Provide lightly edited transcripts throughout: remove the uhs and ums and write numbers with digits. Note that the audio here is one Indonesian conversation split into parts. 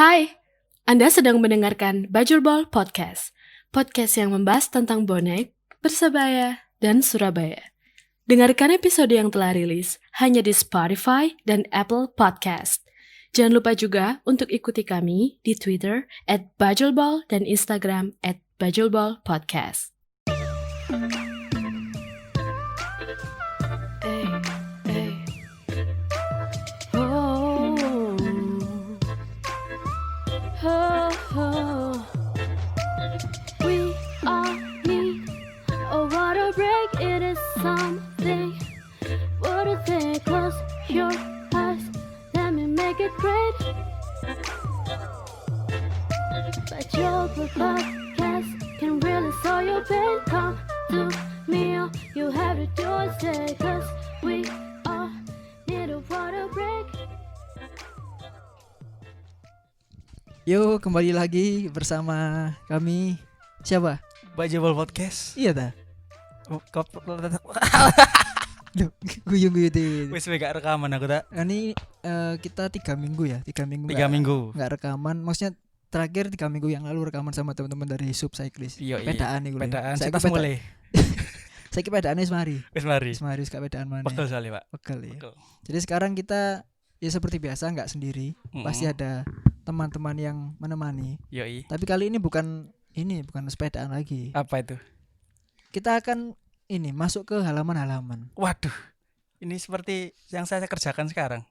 Hai, Anda sedang mendengarkan Bajurbol Podcast. Podcast yang membahas tentang bonek, Persebaya, dan Surabaya. Dengarkan episode yang telah rilis hanya di Spotify dan Apple Podcast. Jangan lupa juga untuk ikuti kami di Twitter @bajulbol dan Instagram @bajulbolpodcast. We all need a water break. It is something. Wouldn't they close your eyes? Let me make it great. But your podcast can really solve your pain. Come to me, all you have to do is say, 'cause we all need a water break. Yuk kembali lagi bersama kami. Siapa? Bajurbol Podcast. Iya dah. Duh, guyu deh. Wis gak rekaman aku tak. Ini kita 3 minggu ya, 3 minggu. 3 minggu. Nggak rekaman. Maksudnya terakhir 3 minggu yang lalu rekaman sama teman-teman dari Sub Cyclist. Iya. Pedaan nih gue. Pedaan. Saya pas mulai. Saya kira pedaan wis mari. Wis mari. Wis mari gak pedaan mana. Pegel sekali, Pak. Pegel ya. Pegel. Jadi sekarang kita ya seperti biasa nggak sendiri. Pasti ada teman-teman yang menemani. Yoi. Tapi kali ini bukan sepedaan lagi. Apa itu? Kita akan masuk ke halaman-halaman. Waduh. Ini seperti yang saya kerjakan sekarang.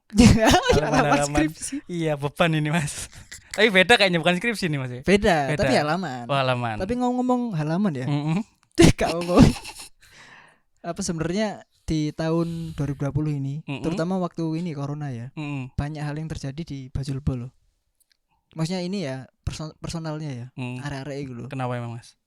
Halaman skripsi. Iya, beban ini, Mas. Tapi beda kayaknya, bukan skripsi nih, Mas. Beda. Tapi halaman. Oh, halaman. Tapi ngomong halaman ya. Kak ngomong. Apa sebenarnya di tahun 2020 ini, terutama waktu ini corona ya. Banyak hal yang terjadi di Bajurbol loh. Maksudnya ini ya personalnya ya. Arek-arek iku lho. Kenapa emang, Mas?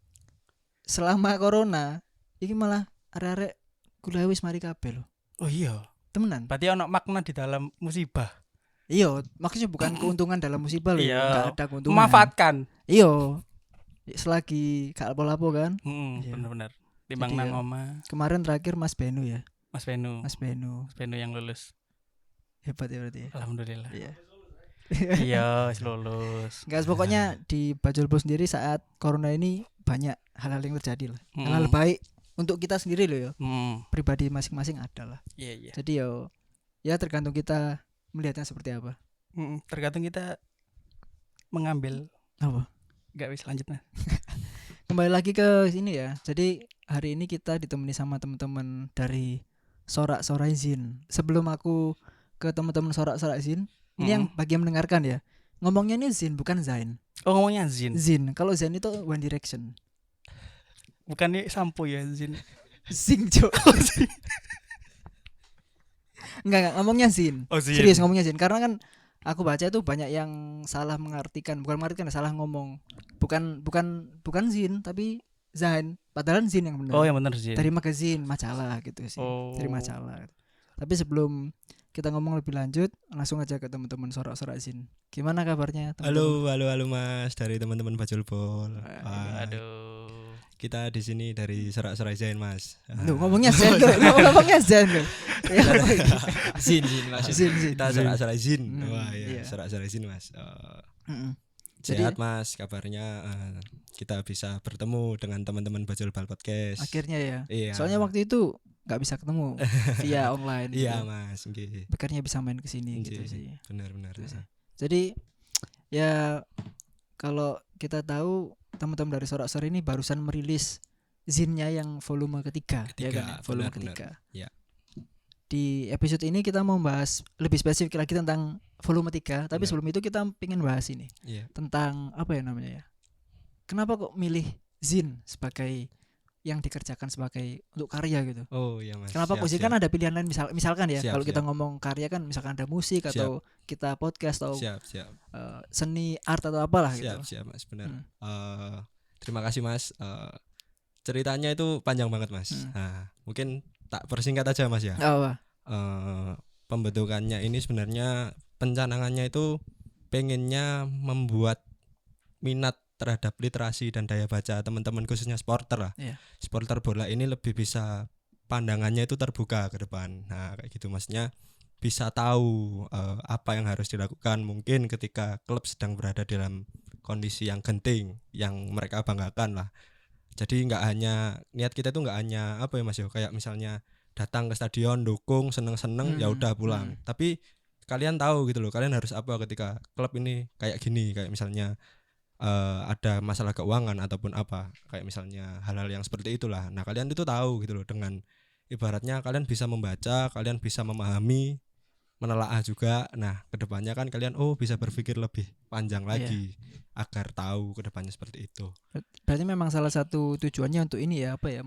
Selama corona iki malah arek-arek kuliah wis mari kabeh lho. Oh iya. Temenan. Berarti ono makna di dalam musibah. Iya, maksudnya bukan keuntungan dalam musibah loh. Iya. Enggak ada keuntungan. Memanfaatkan. Iya. Selagi gak apa-apa kan. Iya. Bener-bener. Timbang Jadi nang ya, omah. Kemarin terakhir Mas Benu ya. Mas Benu yang lulus. Hebat ya berarti ya. Alhamdulillah. Iya. Iya, lulus. Guys, pokoknya di Bajurbol sendiri saat corona ini banyak hal-hal yang terjadi lah. Hal-hal baik untuk kita sendiri loh ya. Pribadi masing-masing ada lah. Iya. Jadi ya tergantung kita melihatnya seperti apa. Tergantung kita mengambil Apa? Gak bisa lanjut. Kembali lagi ke sini ya. Jadi hari ini kita ditemani sama teman-teman dari Sorak-Sorai Zin. Sebelum aku ke teman-teman Sorak-Sorai Zin, ini yang bagi yang mendengarkan ya. Ngomongnya ini Zin bukan Zain. Oh, ngomongnya Zin. Zin. Kalau Zain itu One Direction. Bukan nih sampo ya Zin. Zing cok. Enggak ngomongnya Zin. Oh, Zin. Serius ngomongnya Zin. Karena kan aku baca itu banyak yang salah mengartikan. Bukan mengartikan, salah ngomong. Bukan Zin tapi Zain. Padahal Zin yang benar. Oh, yang benar Zin. Dari magazine, majalah gitu sih. Dari majalah. Tapi sebelum kita ngomong lebih lanjut, langsung aja ke teman-teman Sorak-Sorak Zin. Gimana kabarnya teman-teman? Halo Mas dari teman-teman Bajurbol. Aduh. Kita di sini dari Sorak-Sorai Zin, Mas. Duh, ngomongnya Zen loh. Ngomongnya Zen loh. Zin Mas. Zin. Kita Sorak-Sorai Zin. Wah, iya. iya, Sorak-Sorai Zin, Mas. Jadi, Sehat Mas kabarnya. Kita bisa bertemu dengan teman-teman Bajurbol Podcast. akhirnya ya. Iya. Soalnya waktu itu nggak bisa ketemu via online. Iya, gitu. Mas. Nggih. Akhirnya bisa main ke sini gitu Nggih, sih. Benar. Gitu sih. Jadi ya kalau kita tahu teman-teman dari Sorak-Sorai ini barusan merilis zinnya yang volume ketiga ya kan? Volume ketiga. Ya. Di episode ini kita mau bahas lebih spesifik lagi tentang volume 3, tapi Benar. sebelum itu kita pengen bahas ini Iya. tentang apa ya namanya ya? Kenapa kok milih zin sebagai yang dikerjakan sebagai untuk karya gitu? Oh, iya Mas. Kenapa kok zin? Kan ada pilihan lain misalkan ya, Siap, kalau kita siap. ngomong karya kan misalkan ada musik atau kita podcast atau Siap. seni art atau apalah gitu. Siap Mas, benar. Terima kasih Mas. Ceritanya itu panjang banget Mas. Nah, mungkin tak persingkat aja Mas ya. Apa? Pembentukannya ini sebenarnya pencanangannya itu pengennya membuat minat terhadap literasi dan daya baca teman-teman khususnya supporter lah. Iya. Supporter bola ini lebih bisa pandangannya itu terbuka ke depan. Nah, kayak gitu maksudnya bisa tahu apa yang harus dilakukan mungkin ketika klub sedang berada dalam kondisi yang genting yang mereka banggakan lah. Jadi nggak hanya niat kita itu nggak hanya apa ya Mas yo, kayak misalnya datang ke stadion dukung seneng-seneng ya udah pulang. Tapi kalian tahu gitu loh, kalian harus apa ketika klub ini kayak gini, kayak misalnya ada masalah keuangan ataupun apa, kayak misalnya hal-hal yang seperti itulah. Nah kalian itu tahu gitu loh, dengan ibaratnya kalian bisa membaca, kalian bisa memahami, menelaah juga. Nah kedepannya kan kalian bisa berpikir lebih panjang lagi agar tahu kedepannya seperti itu. Berarti memang salah satu tujuannya untuk ini ya, apa ya,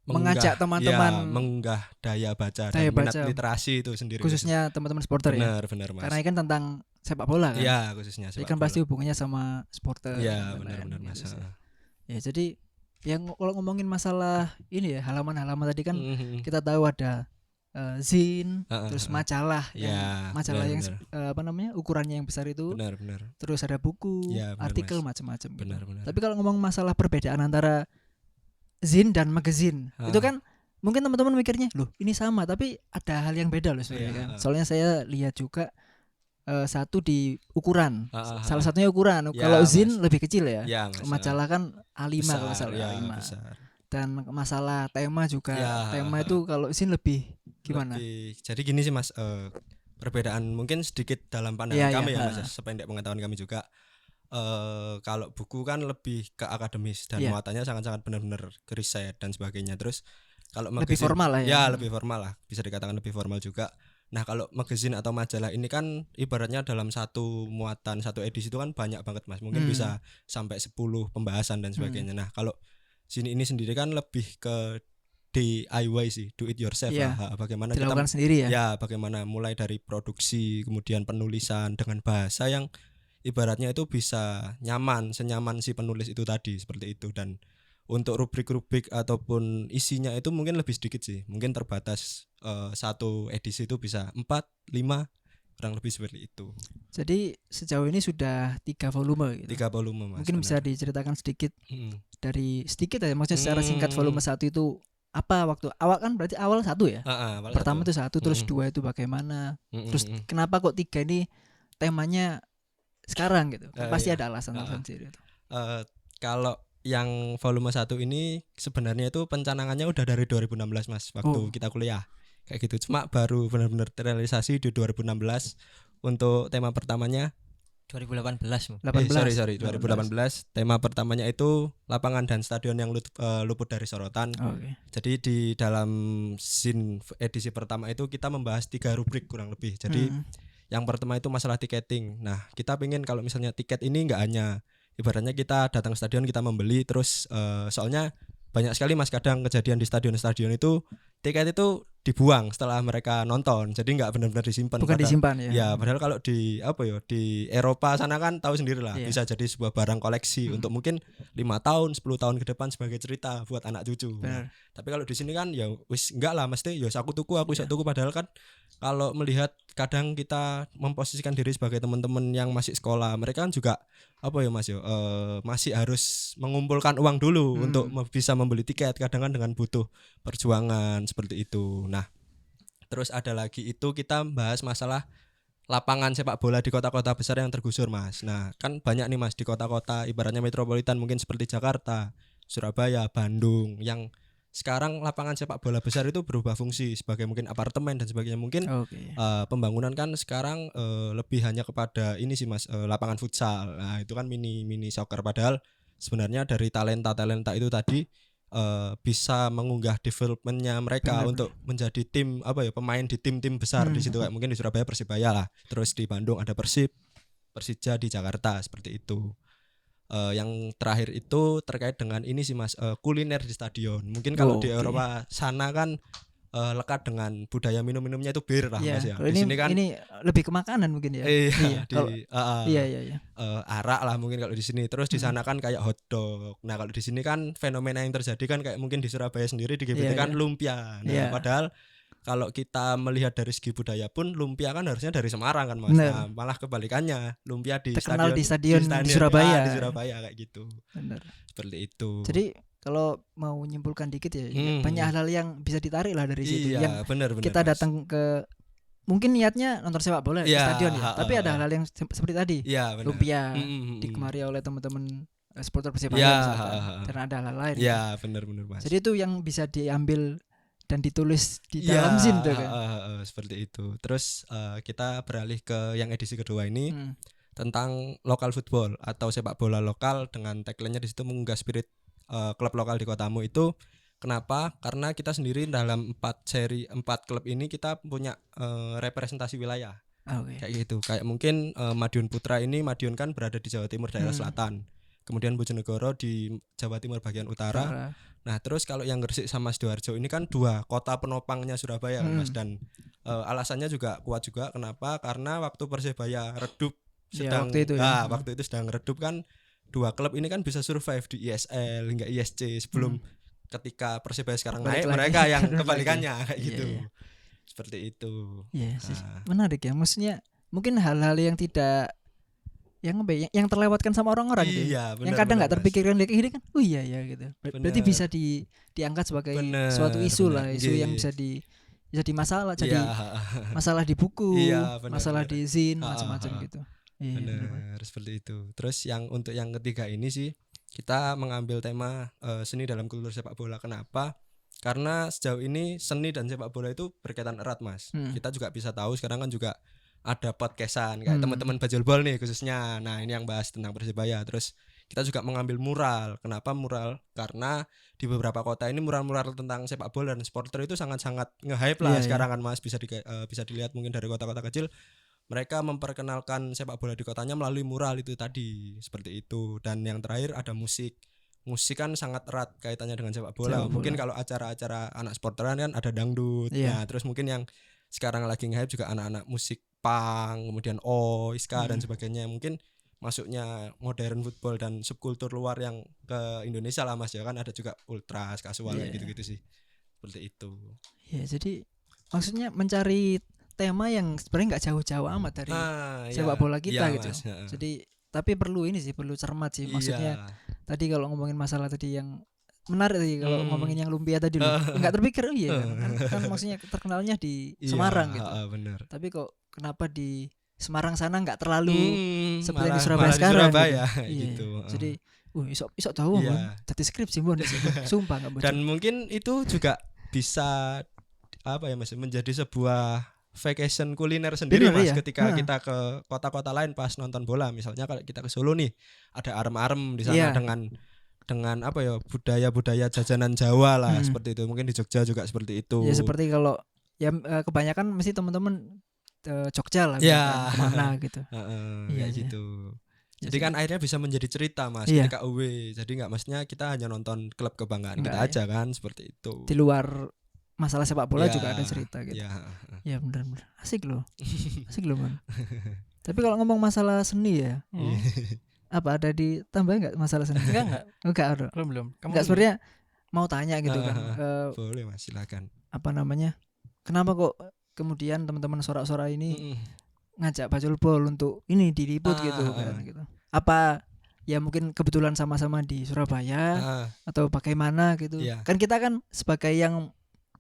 mengajak teman-teman mengunggah daya baca daya dan minat baca. literasi itu sendiri, Khususnya teman-teman supporter ya. benar Mas. Karena ini kan tentang sepak bola kan. Iya khususnya Jadi sepak kan bola. pasti hubungannya sama supporter. Iya dan lain-lain benar Mas. gitu sih. Ya jadi yang kalau ngomongin masalah ini ya, halaman-halaman tadi kan kita tahu ada zin, terus majalah yang majalah yang apa namanya, ukurannya yang besar itu. Benar. Terus ada buku, Ya, benar, artikel Mas. macam-macam gitu. Benar. Tapi kalau ngomong masalah perbedaan antara zin dan magazine, itu kan mungkin teman-teman mikirnya, loh ini sama, tapi ada hal yang beda loh sebenarnya kan. Soalnya saya lihat juga satu di ukuran, salah satunya ukuran. Ya, Kalau zin Mas. lebih kecil ya. Ya, Mas. Majalah kan A5 Besar, kalau salah, ya, A5. besar. Dan masalah tema juga, Ya, tema itu kalau zin lebih gimana? Jadi gini sih Mas, perbedaan mungkin sedikit dalam pandangan Iya, kami iya. ya Mas, sependek pengetahuan kami juga. Kalau buku kan lebih ke akademis dan Iya. muatannya sangat-sangat benar-benar ke riset dan sebagainya. Terus kalau Lebih magazine, formal lah ya. ya lebih formal lah, bisa dikatakan lebih formal juga. Nah kalau magazine atau majalah ini kan ibaratnya dalam satu muatan, satu edisi itu kan banyak banget Mas, mungkin bisa sampai 10 pembahasan dan sebagainya. Nah kalau sini ini sendiri kan lebih ke DIY sih, do it yourself Iya. lah. Bagaimana Dilakukan kita sendiri ya. ya bagaimana mulai dari produksi, kemudian penulisan dengan bahasa yang ibaratnya itu bisa senyaman si penulis itu tadi, seperti itu. Dan untuk rubrik-rubrik ataupun isinya itu mungkin lebih sedikit sih, mungkin terbatas satu edisi itu bisa 4, 5 kurang lebih seperti itu. Jadi sejauh ini sudah 3 volume gitu. 3 volume Mas. Mungkin bisa benar. diceritakan sedikit Mm. sedikit aja, maksudnya secara singkat volume 1 itu apa waktu awal kan, berarti awal 1 ya. Awal Pertama satu. itu 1, terus 2 itu bagaimana, terus Mm. kenapa kok 3 ini temanya sekarang gitu. Pasti Iya. ada alasan-alasan sendiri. Kalau yang volume 1 ini sebenarnya itu pencanangannya udah dari 2016 Mas, waktu kita kuliah. Kayak gitu. Cuma baru benar-benar terrealisasi di 2016 untuk tema pertamanya. 2018. 18. Sorry 2018. Tema pertamanya itu lapangan dan stadion yang luput dari sorotan. Oke. Jadi di dalam scene edisi pertama itu kita membahas 3 rubrik kurang lebih. Jadi yang pertama itu masalah tiketing. Nah, kita pengen kalau misalnya tiket ini nggak hanya ibaratnya kita datang ke stadion kita membeli terus soalnya banyak sekali Mas kadang kejadian di stadion-stadion itu tiket itu dibuang setelah mereka nonton. Jadi nggak benar-benar disimpan. Bukan disimpan ya. Ya, padahal kalau di di Eropa sana kan tahu sendiri lah, Iya. bisa jadi sebuah barang koleksi untuk mungkin 5 tahun, 10 tahun ke depan sebagai cerita buat anak cucu. Nah, Benar. tapi kalau di sini kan ya wis enggak lah, mesti ya aku bisa tuku, padahal kan kalau melihat kadang kita memposisikan diri sebagai teman-teman yang masih sekolah, mereka kan juga Mas masih harus mengumpulkan uang dulu untuk bisa membeli tiket, kadang kan dengan butuh perjuangan seperti itu. Nah, terus ada lagi itu kita bahas masalah lapangan sepak bola di kota-kota besar yang tergusur Mas. Nah kan banyak nih Mas di kota-kota ibaratnya metropolitan mungkin seperti Jakarta, Surabaya, Bandung, yang sekarang lapangan sepak bola besar itu berubah fungsi sebagai mungkin apartemen dan sebagainya. Mungkin pembangunan kan sekarang lebih hanya kepada ini sih Mas, lapangan futsal. Nah itu kan mini soccer, padahal sebenarnya dari talenta itu tadi bisa mengunggah developmentnya mereka untuk menjadi tim pemain di tim-tim besar di situ, kayak mungkin di Surabaya Persibaya lah, terus di Bandung ada Persib, Persija, di Jakarta seperti itu. Yang terakhir itu terkait dengan ini sih Mas, kuliner di stadion. Mungkin kalau di Eropa sana kan lekat dengan budaya minum-minumnya itu bir lah Mas ya. Di sini kan ini lebih ke makanan mungkin ya. Iya. Arak lah mungkin kalau di sini. Terus di sana kan kayak hotdog. Nah kalau di sini kan fenomena yang terjadi kan kayak mungkin di Surabaya sendiri di GBT kan lumpia. Nah padahal kalau kita melihat dari segi budaya pun lumpia kan harusnya dari Semarang kan Mas. Nah, malah kebalikannya, lumpia terkenal di stadion di Surabaya. Surabaya. Di Surabaya kayak gitu. Benar. Seperti itu. Jadi kalau mau menyimpulkan dikit ya, banyak hal-hal yang bisa ditarik lah dari situ. Iya, Yang benar kita Mas. datang ke mungkin niatnya nonton sepak bola di Iya, stadion ya, tapi ada hal-hal yang seperti tadi, Iya, benar. lumpia Mm-mm. digemari oleh teman-teman supporter Persebaya Iya, misalkan, dan ada hal lain. Iya, benar Mas. Jadi itu yang bisa diambil dan ditulis di Iya, dalam zin tuh kan. seperti itu. Terus kita beralih ke yang edisi kedua ini Hmm. tentang lokal football atau sepak bola lokal dengan tagline-nya di situ mengunggah spirit klub lokal di kotamu itu. Kenapa? Karena kita sendiri dalam 4 klub ini kita punya representasi wilayah. Oke. Kayak gitu. Kayak mungkin Madiun Putra ini, Madiun kan berada di Jawa Timur daerah selatan. Kemudian Bojonegoro di Jawa Timur bagian utara. Nah, terus kalau yang Gresik sama Sidoarjo ini kan 2 kota penopangnya Surabaya kan, Mas, dan alasannya juga kuat juga. Kenapa? Karena waktu Persebaya redup sedang waktu itu ya. waktu itu sedang redup kan 2 klub ini kan bisa survive di ISL hingga ISC sebelum ketika Persebaya sekarang Balik naik lagi. mereka yang Balik kebalikannya kayak Iya, gitu. iya. Seperti itu. Iya sih. Ah. Menarik ya. Maksudnya mungkin hal-hal yang tidak yang terlewatkan sama orang-orang gitu. Iya, Yang kadang nggak Mas. terpikirkan kayak gini kan. Oh iya ya gitu. Berarti Bener. bisa diangkat sebagai Bener, suatu isu bener. lah, isu yang Iya. bisa di masalah, jadi Iya, masalah di buku, Iya, bener, masalah bener. di zin, Ah, macam-macam ah, ah. gitu. Iya, bener. benar seperti itu. Terus yang untuk yang ketiga ini sih kita mengambil tema seni dalam kultur sepak bola. Kenapa? Karena sejauh ini seni dan sepak bola itu berkaitan erat, Mas. Kita juga bisa tahu sekarang kan juga ada podcastan kayak teman-teman Bajulbol nih khususnya. Nah, ini yang bahas tentang Persebaya. Terus kita juga mengambil mural. Kenapa mural? Karena di beberapa kota ini mural-mural tentang sepak bola dan supporter itu sangat-sangat nge-hype lah Iya, sekarang kan, Mas. Bisa dilihat mungkin dari kota-kota kecil mereka memperkenalkan sepak bola di kotanya melalui mural itu tadi, seperti itu. Dan yang terakhir ada musik kan sangat erat kaitannya dengan sepak bola. Sepak bola. Mungkin kalau acara-acara anak sporteran kan ada dangdut. Iya. Nah, terus mungkin yang sekarang lagi nge-hype juga anak-anak musik punk, kemudian ska dan sebagainya. Mungkin masuknya modern football dan subkultur luar yang ke Indonesia lah, Mas, ya kan ada juga ultras, kasual Iya. gitu-gitu sih. Seperti itu. Ya, jadi maksudnya mencari tema yang sebenarnya nggak jauh-jauh amat dari sepak bola kita iya, gitu. Mas, heeh. Jadi tapi perlu cermat sih. Maksudnya Iya. tadi kalau ngomongin masalah tadi yang menarik tadi kalau ngomongin yang lumpia tadi loh, nggak terpikir kan maksudnya terkenalnya di Semarang gitu. Bener. Tapi kok kenapa di Semarang sana nggak terlalu seperti malah- di Surabaya malah di sekarang Surabaya, Iya. gitu. Jadi isok tahu Iya. jadi skripsi Bon. Sumpah nggak bocor. Dan mungkin itu juga bisa apa ya, Mas, menjadi sebuah vacation kuliner sendiri, Bener, Mas, iya. ketika Nah. kita ke kota-kota lain pas nonton bola. Misalnya kalau kita ke Solo nih, ada arem-arem di sana Iya. dengan apa ya, budaya-budaya jajanan Jawa lah seperti itu. Mungkin di Jogja juga seperti itu. Ya seperti kalau kebanyakan mesti teman-teman Jogja lah Iya. misalkan, kemana gitu. Heeh, Iya, kayak iya. gitu. Ya, Jadi kan akhirnya bisa menjadi cerita, Mas, Iya. ketika away. Jadi nggak maksudnya kita hanya nonton klub kebanggaan Nggak, kita aja kan, seperti itu. di luar masalah sepak bola Ya, juga ada cerita gitu. Ya. Ya benar-benar asik loh. Asik loh, Man. Tapi kalau ngomong masalah seni ya, Iya. apa ada ditambah nggak masalah seni? Enggak. Enggak ada. Belum. Kamu Enggak, sebenarnya mau tanya gitu kan. Boleh, Mas, silakan. Apa namanya? Kenapa kok kemudian teman-teman sorak-sorak ini Mm-mm. ngajak Bacul Bol untuk ini diliput gitu kan gitu. Apa ya mungkin kebetulan sama-sama di Surabaya Ah, atau bagaimana gitu. Iya. Kan kita kan sebagai yang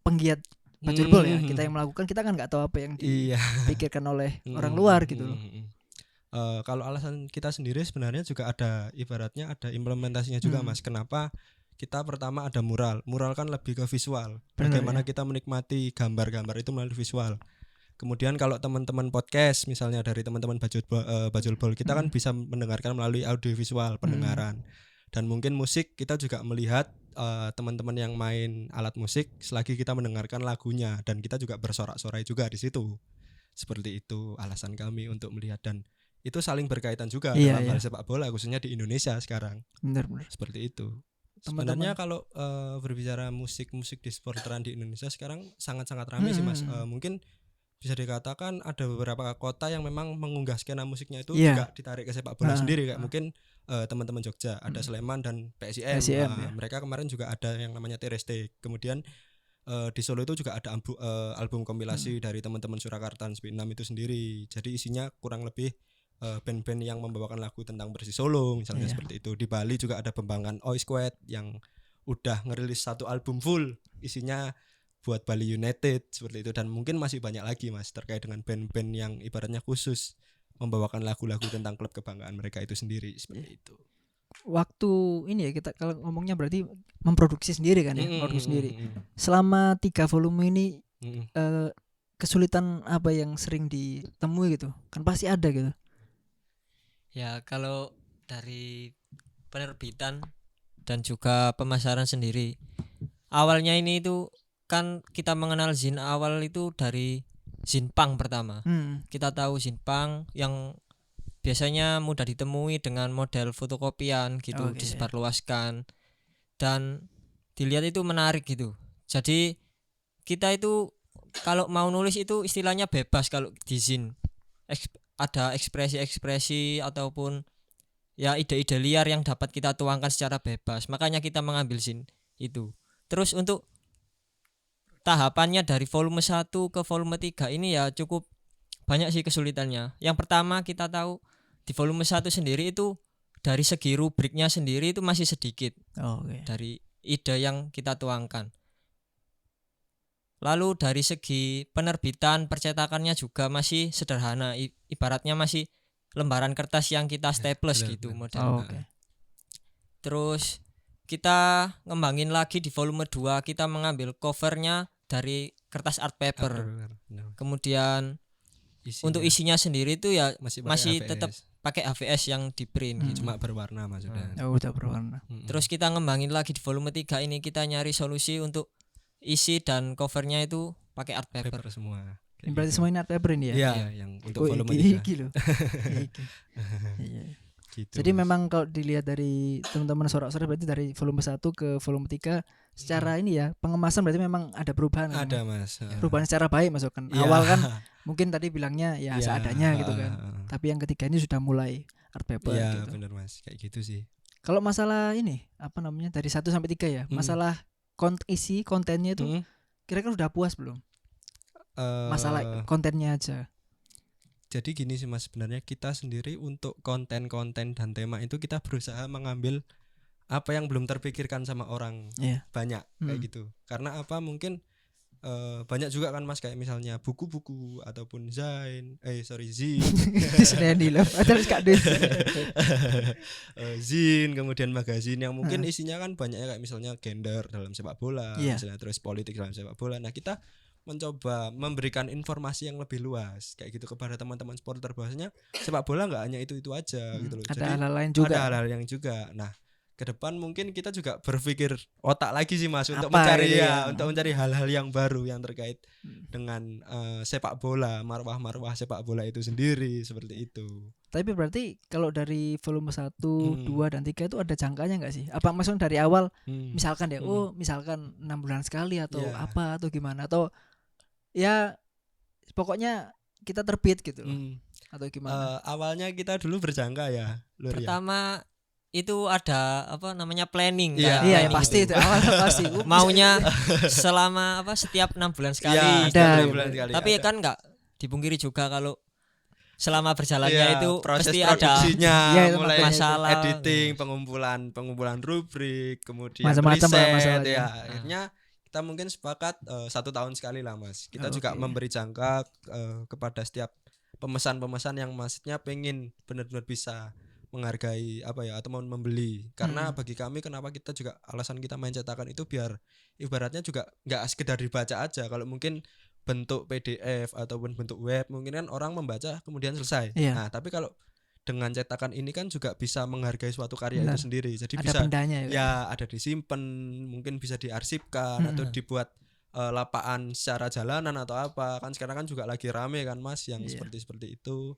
penggiat Bacul Bol ya, Mm. kita yang melakukan, kita kan nggak tahu apa yang Iya. dipikirkan oleh orang luar gitu loh. Kalau alasan kita sendiri sebenarnya juga ada, ibaratnya ada implementasinya juga, Mas. Kenapa kita pertama ada mural? Mural kan lebih ke visual. Benar, Bagaimana ya. kita menikmati gambar-gambar itu melalui visual. Kemudian kalau teman-teman podcast, misalnya dari teman-teman Bajul Bol, kita kan bisa mendengarkan melalui audio visual pendengaran. Dan mungkin musik kita juga melihat teman-teman yang main alat musik selagi kita mendengarkan lagunya, dan kita juga bersorak-sorai juga di situ. Seperti itu alasan kami untuk melihat, dan itu saling berkaitan juga Iya, dalam iya. hal sepak bola khususnya di Indonesia sekarang. Benar-benar. Seperti itu. Teman-teman- Sebenarnya kalau berbicara musik di sporteran di Indonesia sekarang sangat-sangat ramai sih, Mas. Mungkin bisa dikatakan ada beberapa kota yang memang mengunggah skena musiknya itu Iya. juga ditarik ke sepak bola Ah, sendiri, kayak mungkin teman-teman Jogja, ada Sleman dan PSIM. PSIM, Nah, ya. mereka kemarin juga ada yang namanya Tereste. Kemudian di Solo itu juga ada album kompilasi dari teman-teman Surakarta 96 itu sendiri. Jadi isinya kurang lebih band-band yang membawakan lagu tentang Persis Solo misalnya, Iya. seperti itu. Di Bali juga ada Bembangan Oi Squad yang udah ngerilis satu album full, isinya buat Bali United seperti itu, dan mungkin masih banyak lagi Mas terkait dengan band-band yang ibaratnya khusus membawakan lagu-lagu tentang klub kebanggaan mereka itu sendiri seperti itu. Waktu ini ya kita kalau ngomongnya berarti memproduksi sendiri kan ya, memproduksi sendiri. Selama 3 volume ini kesulitan apa yang sering ditemui gitu? Kan pasti ada gitu. Ya kalau dari penerbitan dan juga pemasaran sendiri, awalnya ini itu kan kita mengenal zin awal itu dari zin punk pertama. Kita tahu zin punk yang biasanya mudah ditemui dengan model fotokopian gitu, disebarluaskan dan dilihat itu menarik gitu. Jadi kita itu kalau mau nulis itu istilahnya bebas kalau di zin. Ada ekspresi-ekspresi ataupun ya ide-ide liar yang dapat kita tuangkan secara bebas. Makanya kita mengambil zin itu. Terus untuk tahapannya dari volume 1 ke volume 3 ini ya cukup banyak sih kesulitannya. Yang pertama kita tahu di volume 1 sendiri itu dari segi rubriknya sendiri itu masih sedikit. Dari ide yang kita tuangkan. Lalu dari segi penerbitan percetakannya juga masih sederhana. Ibaratnya masih lembaran kertas yang kita staples gitu modelnya. Terus kita ngembangin lagi di volume 2, kita mengambil covernya dari kertas art paper. Kemudian untuk isinya sendiri itu ya masih tetap pakai HVS yang di print gitu. Cuma berwarna maksudnya. Udah berwarna. Terus kita ngembangin lagi di volume 3 ini, kita nyari solusi untuk isi dan covernya itu pakai art paper semua. Ini berarti semua ini art paper ini ya? Iya, yang untuk volume 3. Gitu. Gitu, jadi Mas. memang kalau dilihat dari teman-teman sorak-sorai berarti dari volume 1 ke volume 3 secara ini ya pengemasan berarti memang ada perubahan. Ada Mas. Perubahan secara baik masukkan. Ya. Awal kan mungkin tadi bilangnya ya seadanya gitu kan. Tapi yang ketiga ini sudah mulai art paper Iya, gitu. benar Mas, kayak gitu sih. Kalau masalah ini apa namanya dari 1 sampai 3 ya, masalah isi kontennya itu kira-kira udah puas belum? Masalah kontennya aja. Jadi gini sih Mas, sebenarnya kita sendiri untuk konten-konten dan tema itu kita berusaha mengambil apa yang belum terpikirkan sama orang banyak kayak gitu. Karena apa mungkin banyak juga kan Mas kayak misalnya buku-buku ataupun zin zin kemudian magazin yang mungkin isinya kan banyaknya kayak misalnya gender dalam sepak bola, misalnya terus politik dalam sepak bola. Nah kita mencoba memberikan informasi yang lebih luas kayak gitu kepada teman-teman supporter bahwasanya sepak bola nggak hanya itu aja gitu loh. Ada Jadi hal lain juga. ada hal yang juga. Nah ke depan mungkin kita juga berpikir otak lagi sih Mas untuk Apa mencari gitu untuk mencari hal-hal yang baru yang terkait dengan sepak bola, marwah-marwah sepak bola itu sendiri seperti itu. Tapi berarti kalau dari volume 1, 2 dan 3 itu ada jangkanya enggak sih? Apa maksudnya dari awal misalkan deh misalkan 6 bulan sekali atau apa atau gimana atau ya pokoknya kita terbit gitu atau gimana? Awalnya kita dulu berjangka ya. Pertama itu ada apa namanya planning Iya kan? Planning pasti itu awal pasti. Maunya selama apa setiap 6 bulan sekali. Ya, ada. 6 bulan sekali. Tapi ada. kan enggak dipungkiri juga kalau selama berjalannya itu proses pasti ada produksinya, itu mulai masalah. editing, pengumpulan rubrik, kemudian Macam-macam lah riset masalahnya. ya. Akhirnya kita mungkin sepakat 1 tahun sekali lah Mas. Kita juga Oke. memberi jangka kepada setiap pemesan-pemesan yang maksudnya pengen benar-benar bisa menghargai apa ya atau mau membeli. Karena bagi kami kenapa kita juga alasan kita main cetakan itu biar ibaratnya juga nggak sekedar dibaca aja. Kalau mungkin bentuk PDF ataupun bentuk web mungkin kan orang membaca kemudian selesai. Iya. Nah, tapi kalau dengan cetakan ini kan juga bisa menghargai suatu karya Benar. itu sendiri. Jadi Ada bisa bendanya ya ada disimpan, mungkin bisa diarsipkan atau dibuat lapaan secara jalanan atau apa. Kan sekarang kan juga lagi rame kan Mas yang seperti itu.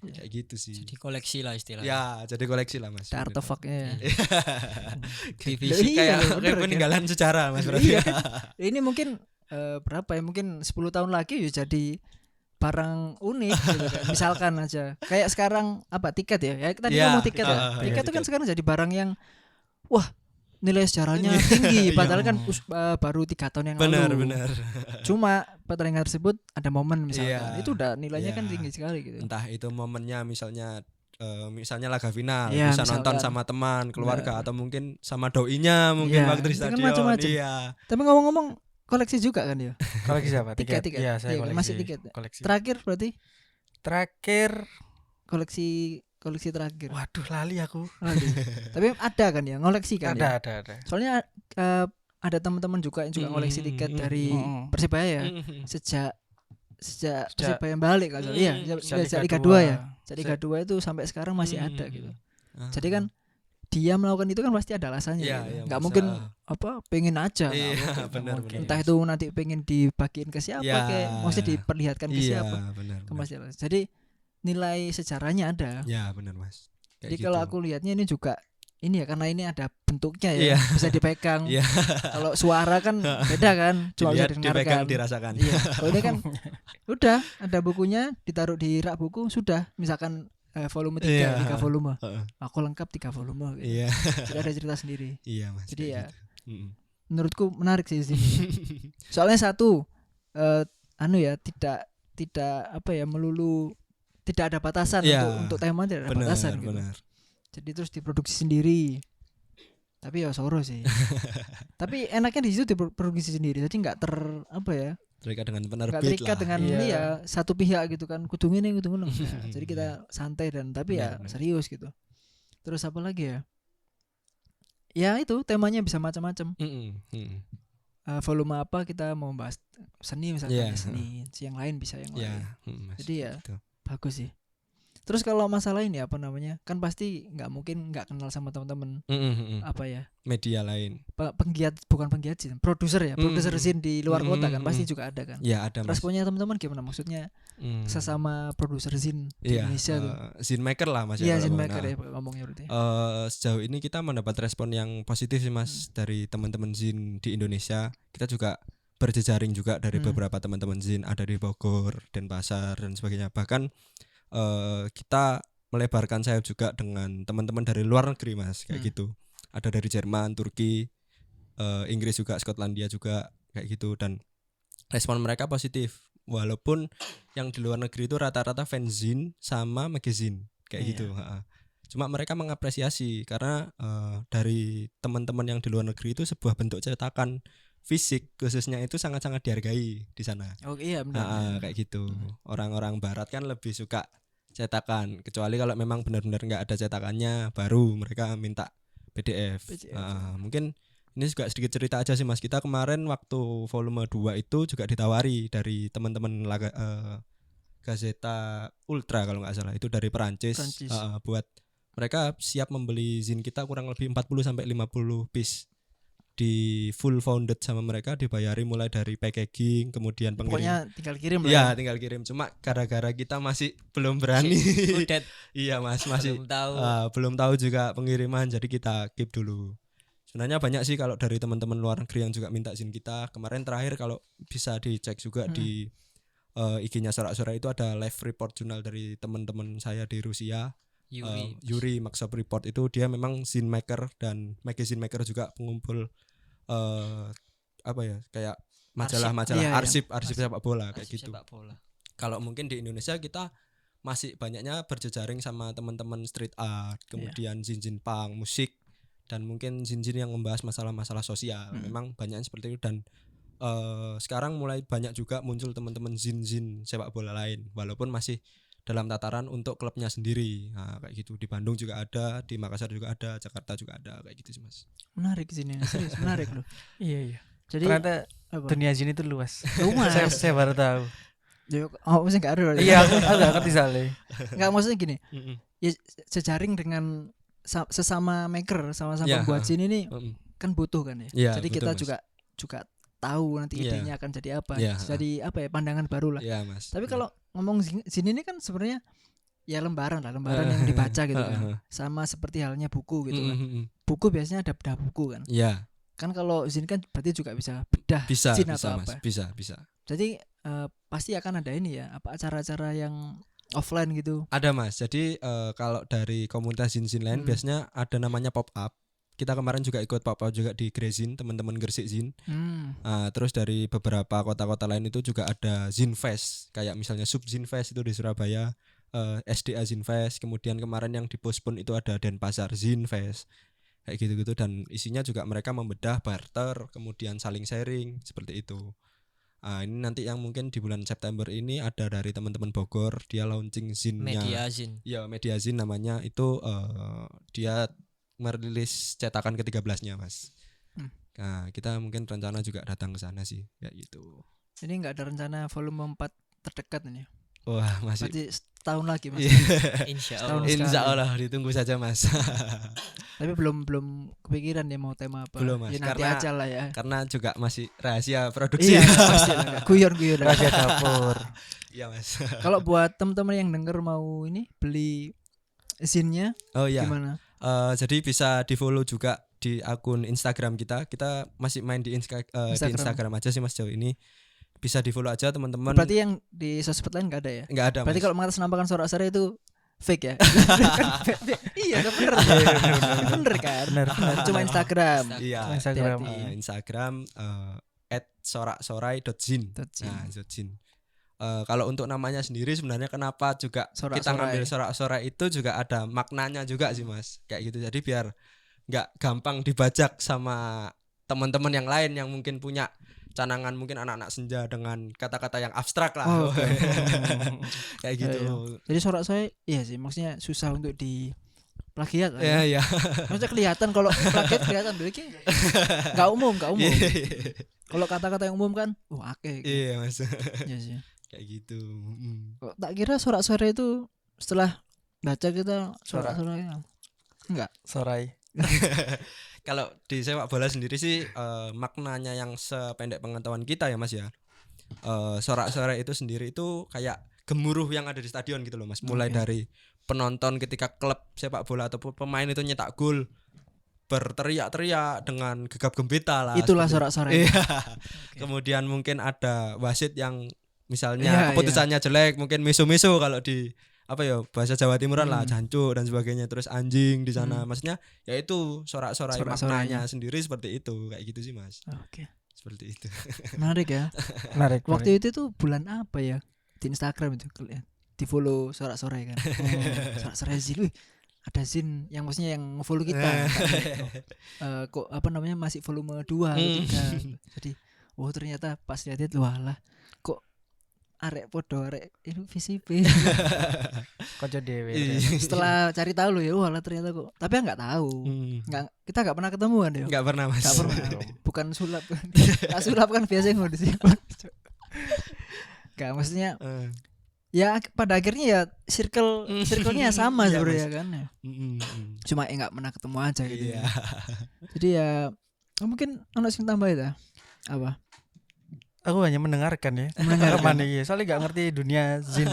Kayak gitu sih. Jadi koleksi lah istilahnya. Ya, jadi koleksi lah Mas. Ada artefaknya. Divisi Iya, Kayak bener, peninggalan sejarah Mas berarti. Iya kan? Ini mungkin berapa ya? Mungkin 10 tahun lagi ya jadi barang unik gitu kan. Misalkan aja kayak sekarang apa tiket ya? Ya tadi Ya, ngomong tiket ya. Tiket itu kan sekarang jadi barang yang wah nilai sejarahnya tinggi padahal kan baru 3 tahun yang lalu. Benar. Cuma pertandingan tersebut ada momen misalkan. Iya. Itu udah nilainya Iya. kan tinggi sekali gitu. Entah itu momennya misalnya laga final Iya, bisa nonton misalkan. sama teman keluarga atau mungkin sama doinya mungkin Iya, waktu di itu kan stadion. macam-macam. Iya. Tapi ngomong-ngomong koleksi juga kan ya? Koleksi apa? Tiket. Iya, saya Iya, koleksi. masih tiket. Koleksi. Terakhir berarti Terakhir, koleksi terakhir. waduh lali aku. Aduh. Tapi ada kan ya, ngoleksi kan ya? Ada. Soalnya ada teman-teman juga yang juga ngoleksi tiket dari Persibaya ya. Sejak Persibaya balik kan. Iya, sejak Liga 2 ya. Sejak Liga 2 itu sampai sekarang masih ada gitu. Jadi kan dia melakukan itu kan pasti ada alasannya. Iya, gitu. iya, Nggak masa- mungkin pengen aja. Iya, Nggak benar, mungkin. benar. Entah itu nanti pengen dibagiin ke siapa Ya. kayak maksudnya diperlihatkan ke Iya, siapa. benar. Ke Mas Jalas. Jadi nilai sejarahnya ada. Ya, benar, Mas. Kayak Jadi gitu. kalau aku lihatnya ini juga ini ya karena ini ada bentuknya ya, Iya. bisa dipegang. Iya. Kalau suara kan beda kan, cuma bisa Dilihat, dipegang, didengarkan. dirasakan. Iya. Kalau ini kan udah ada bukunya, ditaruh di rak buku sudah. Misalkan volume 3, Iya. 3 volume. Heeh. Aku lengkap 3 volume gitu. Iya. Jadi ada cerita sendiri. Iya, Mas. Jadi kayak ya gitu. Mm-mm. menurutku menarik sih di sini. Soalnya satu tidak apa ya melulu tidak ada batasan Iya. untuk tema tidak ada Benar, batasan gitu. benar. Jadi terus diproduksi sendiri. Tapi ya soro sih. Tapi enaknya di situ diproduksi sendiri. Jadi nggak Terikat dengan nggak penerbit terikat lah. dengan Iya. ini ya satu pihak gitu kan. Kudu ngene kudu ngono. Nah, jadi kita santai dan tapi ya Benar, benar. serius gitu. Terus apa lagi ya? Ya itu temanya bisa macam-macam. Mm-mm, mm-mm. Volume apa kita mau bahas seni misalnya Iya. seni. Yang lain bisa yang Ya, lain. Mas. Jadi ya Gitu. bagus sih. Terus kalau masalah ini apa namanya? Kan pasti nggak mungkin nggak kenal sama teman-teman Mm-mm, mm-mm. apa ya? Media lain. Bukan penggiat sih, produser ya, produser zin di luar kota kan pasti Mm. juga ada kan. Ya, ada, Mas. Responnya teman-teman gimana? Maksudnya Mm. sesama produser zin di Iya, Indonesia tuh. zine maker lah, Mas. Iya, kalau zin mau. maker Nah, ya ngomongnya berarti. Sejauh ini kita mendapat respon yang positif sih, Mas, dari teman-teman zin di Indonesia. Kita juga berjejaring juga dari beberapa teman-teman zin, ada di Bogor, Denpasar dan sebagainya. Bahkan kita melebarkan sayap juga dengan teman-teman dari luar negeri, Mas, kayak gitu. Ada dari Jerman, Turki, Inggris juga, Skotlandia juga kayak gitu, dan respon mereka positif. Walaupun yang di luar negeri itu rata-rata fanzine sama magazine kayak Iya. gitu. Cuma mereka mengapresiasi karena dari teman-teman yang di luar negeri itu sebuah bentuk cetakan fisik khususnya itu sangat-sangat dihargai di sana. Oh iya benar. Kayak gitu. Orang-orang barat kan lebih suka cetakan, kecuali kalau memang benar-benar nggak ada cetakannya baru mereka minta PDF. Mungkin ini juga sedikit cerita aja sih, Mas. Kita kemarin waktu volume 2 itu juga ditawari dari teman-teman Gazeta Ultra kalau nggak salah, itu dari Perancis. Buat mereka siap membeli zin kita kurang lebih 40 sampai 50 piece. Di full founded sama mereka, dibayari mulai dari packaging, kemudian Pokoknya pengirim. tinggal kirim lah. Iya, tinggal kirim. Cuma gara-gara kita masih belum berani. Udah Iya, Mas, masih belum tahu. belum tahu juga pengiriman, jadi kita keep dulu. Sebenarnya banyak sih kalau dari teman-teman luar negeri yang juga minta zin kita. Kemarin terakhir kalau bisa dicek juga di IG-nya Sorak-Sorak itu ada live report jurnal dari teman-teman saya di Rusia. Yuri Maksab Report itu dia memang zine maker dan magazine maker juga, pengumpul apa ya, kayak majalah-majalah Iya. arsip sepak bola kayak gitu. Sepak bola. Kalau mungkin di Indonesia kita masih banyaknya berjejaring sama teman-teman street art, kemudian zin-zin punk, musik, dan mungkin zin-zin yang membahas masalah-masalah sosial. Memang banyaknya seperti itu, dan sekarang mulai banyak juga muncul teman-teman zin-zin sepak bola lain, walaupun masih dalam tataran untuk klubnya sendiri. Nah, kayak gitu. Di Bandung juga ada, di Makassar juga ada, Jakarta juga ada, kayak gitu sih, Mas. Menarik sini, serius menarik loh. Iya. Jadi Ternyata apa? dunia zin itu luas. Luas. saya baru tahu. Maksudnya nggak ada. Iya, aku nggak ngerti soalnya. Nggak, maksudnya gini. Ya, sejaring dengan sesama maker, sama-sama Ya, pembuat zin ini kan butuh kan ya. Iya, Jadi betul, kita Mas. juga tahu nanti Iya. idenya akan jadi apa. Iya. Jadi apa ya, pandangan baru lah. Iya, Mas. Tapi kalau ngomong zin ini kan sebenarnya ya lembaran yang dibaca gitu kan. Sama seperti halnya buku gitu kan. Buku biasanya ada bedah buku kan. Iya, Kan kalau zin kan berarti juga bisa bedah bisa, zin bisa, atau Mas. apa. Bisa. Jadi pasti akan ada ini ya, apa acara-acara yang offline gitu. Ada, Mas. Jadi kalau dari komunitas zin-zin lain biasanya ada namanya pop up. Kita kemarin juga ikut pop up juga di Grezin, teman-teman Gresik Zin. Terus dari beberapa kota-kota lain itu juga ada Zin Fest, kayak misalnya Sub Zin Fest itu di Surabaya, SDA Zin Fest. Kemudian kemarin yang dipospon itu ada Denpasar Zin Fest. kayak gitu-gitu, dan isinya juga mereka membedah, barter, kemudian saling sharing seperti itu. Ini nanti yang mungkin di bulan September ini ada dari teman-teman Bogor, dia launching zin-nya. Media Zin. Ya, Media Zin namanya itu, dia merilis cetakan ke-13-nya, Mas. Nah, kita mungkin rencana juga datang ke sana sih, kayak gitu. Ini enggak ada rencana volume 4 terdekat ini. Wah, masih Berarti setahun lagi Mas. Insya Setahun Allah. sekali. Insya Allah ditunggu saja, Mas. Tapi belum kepikiran ya mau tema apa. Belum, Mas. Ya nanti Karena- aja lah ya. Karena juga masih rahasia produksi. Iya, pasti lah. Guyon-guyon. Rahasia dapur. Iya, Mas. Kalau buat teman-teman yang denger mau ini beli zinnya Oh iya. gimana? Jadi bisa di-follow juga di akun Instagram kita. Kita masih main di Instagram. Instagram aja sih Mas jauh ini. Bisa di-follow aja teman-teman. Berarti yang di sosmed lain enggak ada ya? Enggak ada, Berarti Mas. kalau mengatasnamakan sorak-sorai itu fake ya? Iya, kan bener. Bener kan? Bener. Cuma Instagram. Iya. Instagram. Hati-hati. Instagram @soraksorai.zin. .zin. Nah, .zin. Kalau untuk namanya sendiri sebenarnya kenapa juga Sorak-sorai. kita ngambil sorak-sorai itu juga ada maknanya juga sih Mas, kayak gitu. Jadi biar nggak gampang dibajak sama teman-teman yang lain yang mungkin punya canangan mungkin anak-anak senja dengan kata-kata yang abstrak lah. Oh, oke. Kayak gitu. Jadi sorak-sorai iya sih maksudnya susah untuk di plagiat lah. Ya ya. Maksudnya kelihatan kalau plagiat kelihatan dulu iki enggak umum. Kalau kata-kata yang umum kan akeh. Iya Mas. Iya sih. Kayak gitu. Kok tak kira sorak-sorai itu setelah baca kita sorak-sorai. Enggak. Sorai. Kalau di sepak bola sendiri sih maknanya yang sependek pengetahuan kita ya Mas ya. Sorak-sorai itu sendiri itu kayak gemuruh yang ada di stadion gitu loh Mas. Mulai dari penonton ketika klub sepak bola ataupun pemain itu nyetak gol berteriak-teriak dengan gegap gempita lah. Itulah seperti- sorak-sorai. Iya. Kemudian mungkin ada wasit yang misalnya Iya, keputusannya jelek, mungkin miso-miso kalau di apa ya bahasa Jawa Timuran lah, Hmm. jancuk dan sebagainya, terus anjing di sana. Maksudnya ya itu sorak-sorai Sorak-sorainya. maknanya sendiri seperti itu, kayak gitu sih Mas. Oke. Seperti itu. Menarik ya. Menarik. Waktu itu tuh bulan apa ya? Di Instagram itu di follow sorak-sorai kan. Sorak-sorai Zin. Wih, ada Zin yang maksudnya yang follow kita. Kok apa namanya masih volume 2 atau 3. Jadi ternyata pas lihat walah kok arek podo arek itu VCP. Kocok dewe. Setelah cari tahu loh ya walah ternyata kok. Tapi enggak tahu. Kita enggak pernah ketemu kan ya. Enggak pernah Mas. Enggak pernah. Bukan sulap. Nah, sulap kan biasanya ngomong sih. Enggak maksudnya ya pada akhirnya ya circle-nya sama Iya, sebenarnya Mas. kan ya. Cuma enggak pernah ketemu aja gitu. Iya. Jadi ya mungkin ono sing tambah ya. Apa? Aku hanya mendengarkan ya. Mendengarkan. Rekaman iki. Soalnya gak ngerti dunia zin.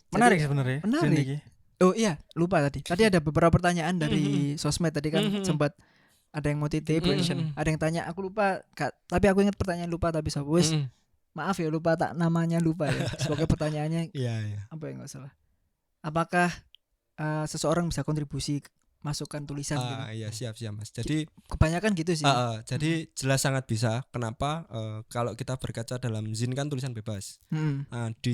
Menarik sebenarnya. menarik. Zin iki. Oh iya, lupa tadi. Tadi ada beberapa pertanyaan dari sosmed tadi kan sempat ada yang mau titip, ada yang tanya aku lupa, tapi aku ingat pertanyaan lupa tapi wis maaf ya lupa tak namanya lupa ya. Sebagai pertanyaannya Iya, iya. apa ya nggak salah. Apakah seseorang bisa kontribusi masukkan tulisan gitu? Iya, siap Mas. Jadi Kebanyakan gitu sih. jadi jelas sangat bisa. Kenapa? Kalau kita berkaca dalam zin kan tulisan bebas. Di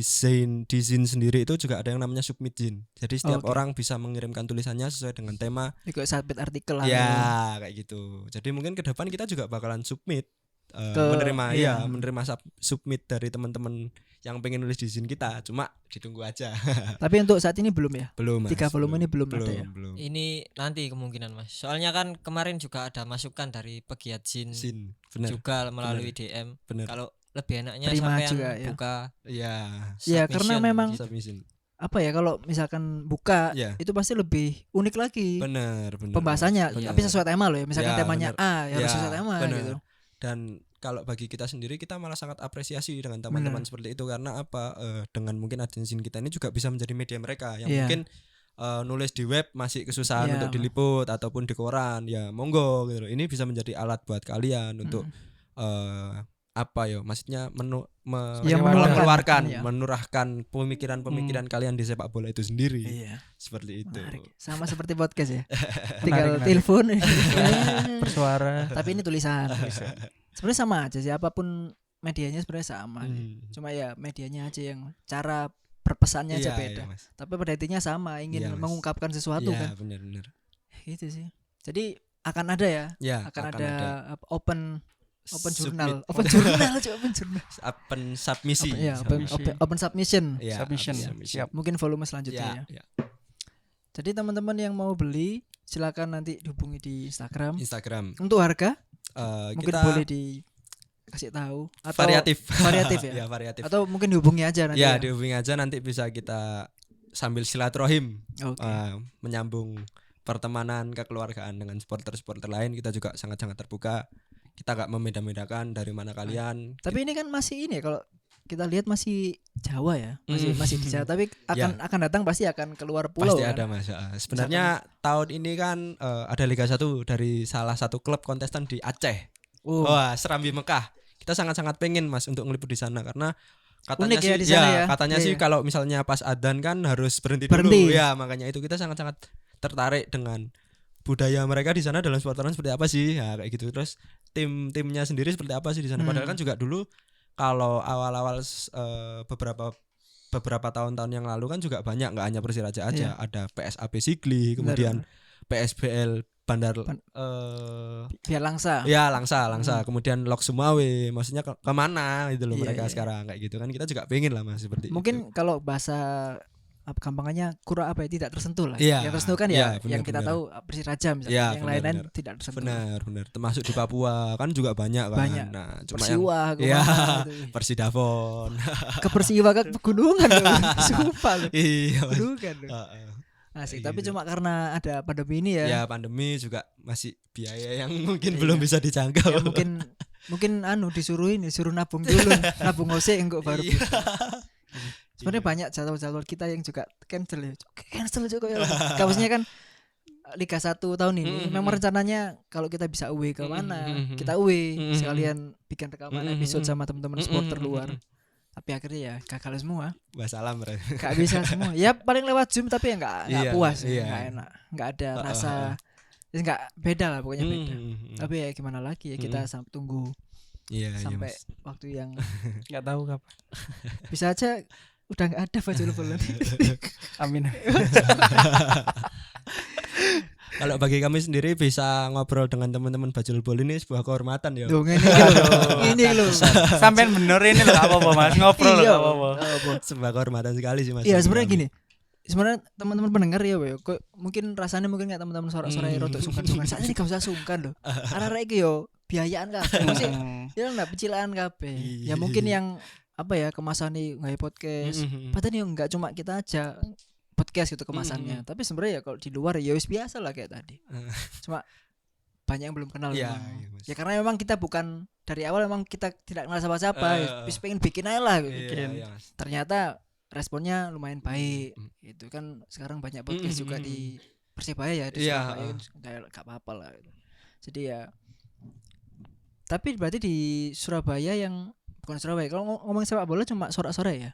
zin sendiri itu juga ada yang namanya submit zin. Jadi setiap Oke. orang bisa mengirimkan tulisannya sesuai dengan tema. Ini kayak submit artikel lah. Ya, kayak gitu. Jadi mungkin ke depan kita juga bakalan submit menerima iya. menerima submit dari teman-teman yang pengen nulis di zin kita. Cuma ditunggu aja. Tapi untuk saat ini belum ya? Belum Mas. 3 volume ini belum ada ya? Belum. Ini nanti kemungkinan Mas. Soalnya kan kemarin juga ada masukan dari pegiat Zin Zin, benar. juga melalui DM. Benar. Kalau lebih enaknya Terima sampai yang juga, ya. buka Iya. Ya karena submission memang gitu. Submission. apa ya kalau misalkan buka Ya. itu pasti lebih unik lagi Benar. pembahasannya. Benar. Tapi sesuai tema loh ya. Misalkan Ya, temanya benar. A ya harus Ya, sesuai tema benar. gitu. Dan kalau bagi kita sendiri kita malah sangat apresiasi dengan teman-teman seperti itu karena apa dengan mungkin agensi kita ini juga bisa menjadi media mereka yang Iya. mungkin nulis di web masih kesusahan Iya. untuk diliput ataupun di koran ya monggo gitu loh. Ini bisa menjadi alat buat kalian untuk apa ya maksudnya Ya, mengeluarkan ya. menurahkan pemikiran-pemikiran kalian di sepak bola itu sendiri Iya. seperti itu. Menarik. Sama seperti podcast ya. Tinggal Menarik. telepon. Bersuara. Tapi ini tulisan. Sebenarnya sama aja sih apapun medianya sebenarnya sama. Cuma ya medianya aja yang cara berpesannya aja Iya, beda. iya, Mas. Tapi pada intinya sama, ingin Iya, Mas. mengungkapkan sesuatu Iya, kan. benar-benar. Gitu sih. Jadi akan ada ya, Ya, akan akan ada apa, open Submit. journal, open journal, coba open journal. Open submisi. Open, ya, open submission. Ya, Submission ya. submission. Siap. Mungkin volume selanjutnya ya. Ya, ya. Jadi teman-teman yang mau beli silakan nanti dihubungi di Instagram. Instagram. Untuk harga mungkin kita boleh dikasih tahu atau variatif. variatif ya. Ya, variatif. Atau mungkin dihubungi aja nanti. Ya, dihubungi aja nanti bisa kita sambil silaturahim Oke. menyambung pertemanan kekeluargaan dengan supporter-supporter lain. Kita juga sangat-sangat terbuka. Kita gak membeda-bedakan dari mana kalian. Tapi ini kan masih ini ya, kalau kita lihat masih Jawa ya, masih di Jawa. Tapi akan datang pasti akan keluar pulau. Pasti kan? ada Mas. Sebenarnya tahun ini kan ada Liga 1 dari salah satu klub kontestan di Aceh. Oh. Wah, Serambi Mekah. Kita sangat-sangat pengen Mas untuk ngeliput di sana karena katanya Unik sih ya di sana ya. katanya Iya, sih iya. kalau misalnya pas adzan kan harus berhenti Berhenti. dulu. Ya, makanya itu kita sangat-sangat tertarik dengan budaya mereka di sana dalam sportan seperti apa sih? Ya kayak gitu. Terus timnya sendiri seperti apa sih di sana? Padahal kan juga dulu kalau awal-awal beberapa tahun-tahun yang lalu kan juga banyak, nggak hanya Persiraja aja, ada PSAB Sigli, kemudian PSBL Bandar Biar Langsa. ya Langsa, kemudian Lok Sumawe, maksudnya kemana gitu loh Iya, mereka iya. sekarang kayak gitu kan, kita juga pengen lah Mas seperti Mungkin itu. kalau bahasa gampangannya kurang apa ya, tidak tersentuh lah. Iya, Yang tersentuh kan iya, ya yang kita benar. tahu Persiraja misalnya. Iya, yang lain-lain benar. tidak tersentuh. Benar, termasuk di Papua kan juga banyak kan. Banyak. Nah, cuma yang Persiwa Iya. gitu. Persidafon. Ke Persiwa ke pegunungan loh. Sumpah loh. Iya, Mas. Pegunungan loh. Heeh. Asik, Kayak tapi gitu. cuma karena ada pandemi ini ya. Ya pandemi juga masih biaya yang mungkin Iya. belum bisa dijangkau. Ya, mungkin disuruh nabung dulu, nabung ose enggak baru. Iya. Sebenarnya banyak jadwal-jadwal kita yang juga cancel juga ya. Maksudnya kan Liga 1 tahun ini memang rencananya kalau kita bisa away ke mana, kita away sekalian bikin rekaman episode sama teman-teman supporter luar. Tapi akhirnya ya gagal semua. Wassalam, Bre. Gak bisa semua. Ya paling lewat Zoom tapi ya enggak Iya, puas, iya. enggak enak, enggak ada rasa. Enggak beda lah pokoknya beda. Tapi ya gimana lagi ya, kita tunggu Iya, sampai Mas. waktu yang Nggak tahu kapan. bisa aja udah nggak ada baju bola. Amin. Kalau bagi kami sendiri bisa ngobrol dengan teman-teman Bajul Bol ini sebuah kehormatan ya. Loh, ini loh. Sampai bener ini loh, apa-apa Mas, ngobrol loh, Iya, apa-apa. Sebuah kehormatan sekali sih Mas. Iya bagi sebenarnya kami. gini. Sebenarnya teman-teman pendengar ya, kok mungkin rasanya mungkin nggak teman-teman sorak-sorai rotok sungkan-sungkan. Saya ini gak usah sungkan loh. Arek iki yo biayaan kabeh. Mesti ya ndak pecilaan kabeh. Ya mungkin yang apa ya kemasane nggak podcast. Padahal yo enggak cuma kita aja podcast gitu kemasannya. Tapi sebenarnya ya kalau di luar ya wis biasa lah kayak tadi. Cuma banyak yang belum kenal Iya, memang. iya, Mas. Ya karena memang kita bukan dari awal memang kita tidak kenal siapa-siapa. Wis pengen bikin aja lah. Iya, iya, Mas. Ternyata responnya lumayan baik. Itu kan sekarang banyak podcast juga di Persibaya ya, di Iya, Surabaya kayak gak apa-apa lah gitu. Jadi ya tapi berarti di Surabaya yang bukan Surabaya, kalau ngomong sepak bola cuma sorak-sorai ya?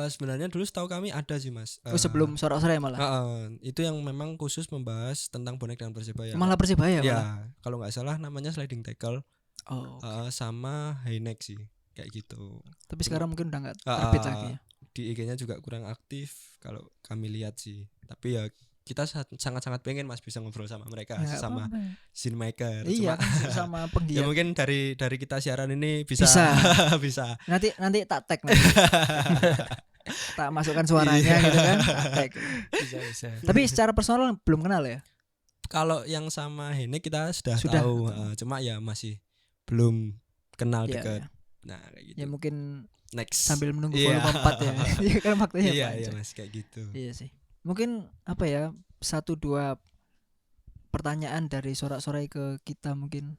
Sebenarnya dulu setahu kami ada sih Mas. Sebelum sorak-sorai malah. Itu yang memang khusus membahas tentang bonek dan Persibaya. Malah Persibaya ya, malah. kalau nggak salah namanya sliding tackle. Oh. Sama high neck sih, kayak gitu. Tapi sekarang mungkin udah enggak terbit lagi ya. Di IG-nya juga kurang aktif kalau kami lihat sih. Tapi ya kita sangat-sangat pengen Mas bisa ngobrol sama mereka, Ya, sama apa-apa. scene maker. Iya, Cuma kan sama ya penggiat. mungkin dari kita siaran ini bisa bisa. Nanti tak tag nanti. Tak masukkan suaranya gitu kan. Tak tag. Bisa. Tapi secara personal belum kenal ya? Kalau yang sama Hene kita sudah Sudah. tahu, cuma ya masih belum kenal Iya, dekat. iya. Nah, kayak gitu. Ya mungkin Next. sambil menunggu Iya. volume 4 ya. Iya kan waktunya Iya, panjang. iya Mas, kayak gitu. Iya sih. Mungkin apa ya 1-2 pertanyaan dari sorak-sorai ke kita mungkin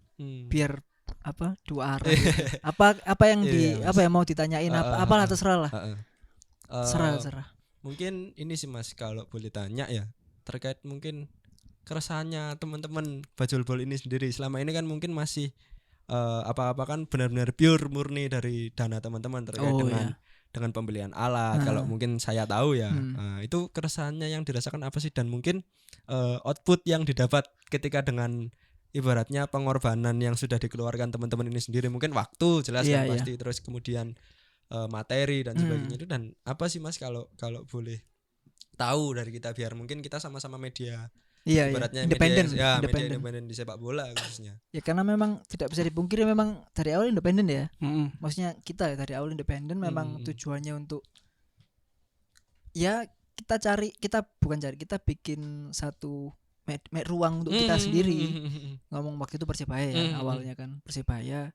biar apa dua arah gitu. apa yang Iya, Mas. apa yang mau ditanyain apalah terserah lah. Heeh. Serah. Mungkin ini sih Mas kalau boleh tanya ya terkait mungkin keresahannya teman-teman Bajul Bol ini sendiri selama ini kan mungkin masih apa-apa kan benar-benar pure murni dari dana teman-teman terkait dengan pembelian alat. Kalau mungkin saya tahu ya itu keresahannya yang dirasakan apa sih, dan mungkin output yang didapat ketika dengan ibaratnya pengorbanan yang sudah dikeluarkan teman-teman ini sendiri, mungkin waktu jelas kan pasti, terus kemudian materi dan sebagainya itu, dan apa sih Mas kalau boleh tahu dari kita biar mungkin kita sama-sama media Iya, ibaratnya independen, media, media independen. independen di sepak bola khususnya. Ya karena memang tidak bisa dipungkiri memang dari awal independen ya. Mm-mm. Maksudnya kita ya dari awal independen memang tujuannya untuk ya kita bikin satu ruang untuk kita sendiri. Ngomong waktu itu Persebaya ya awalnya kan Persebaya.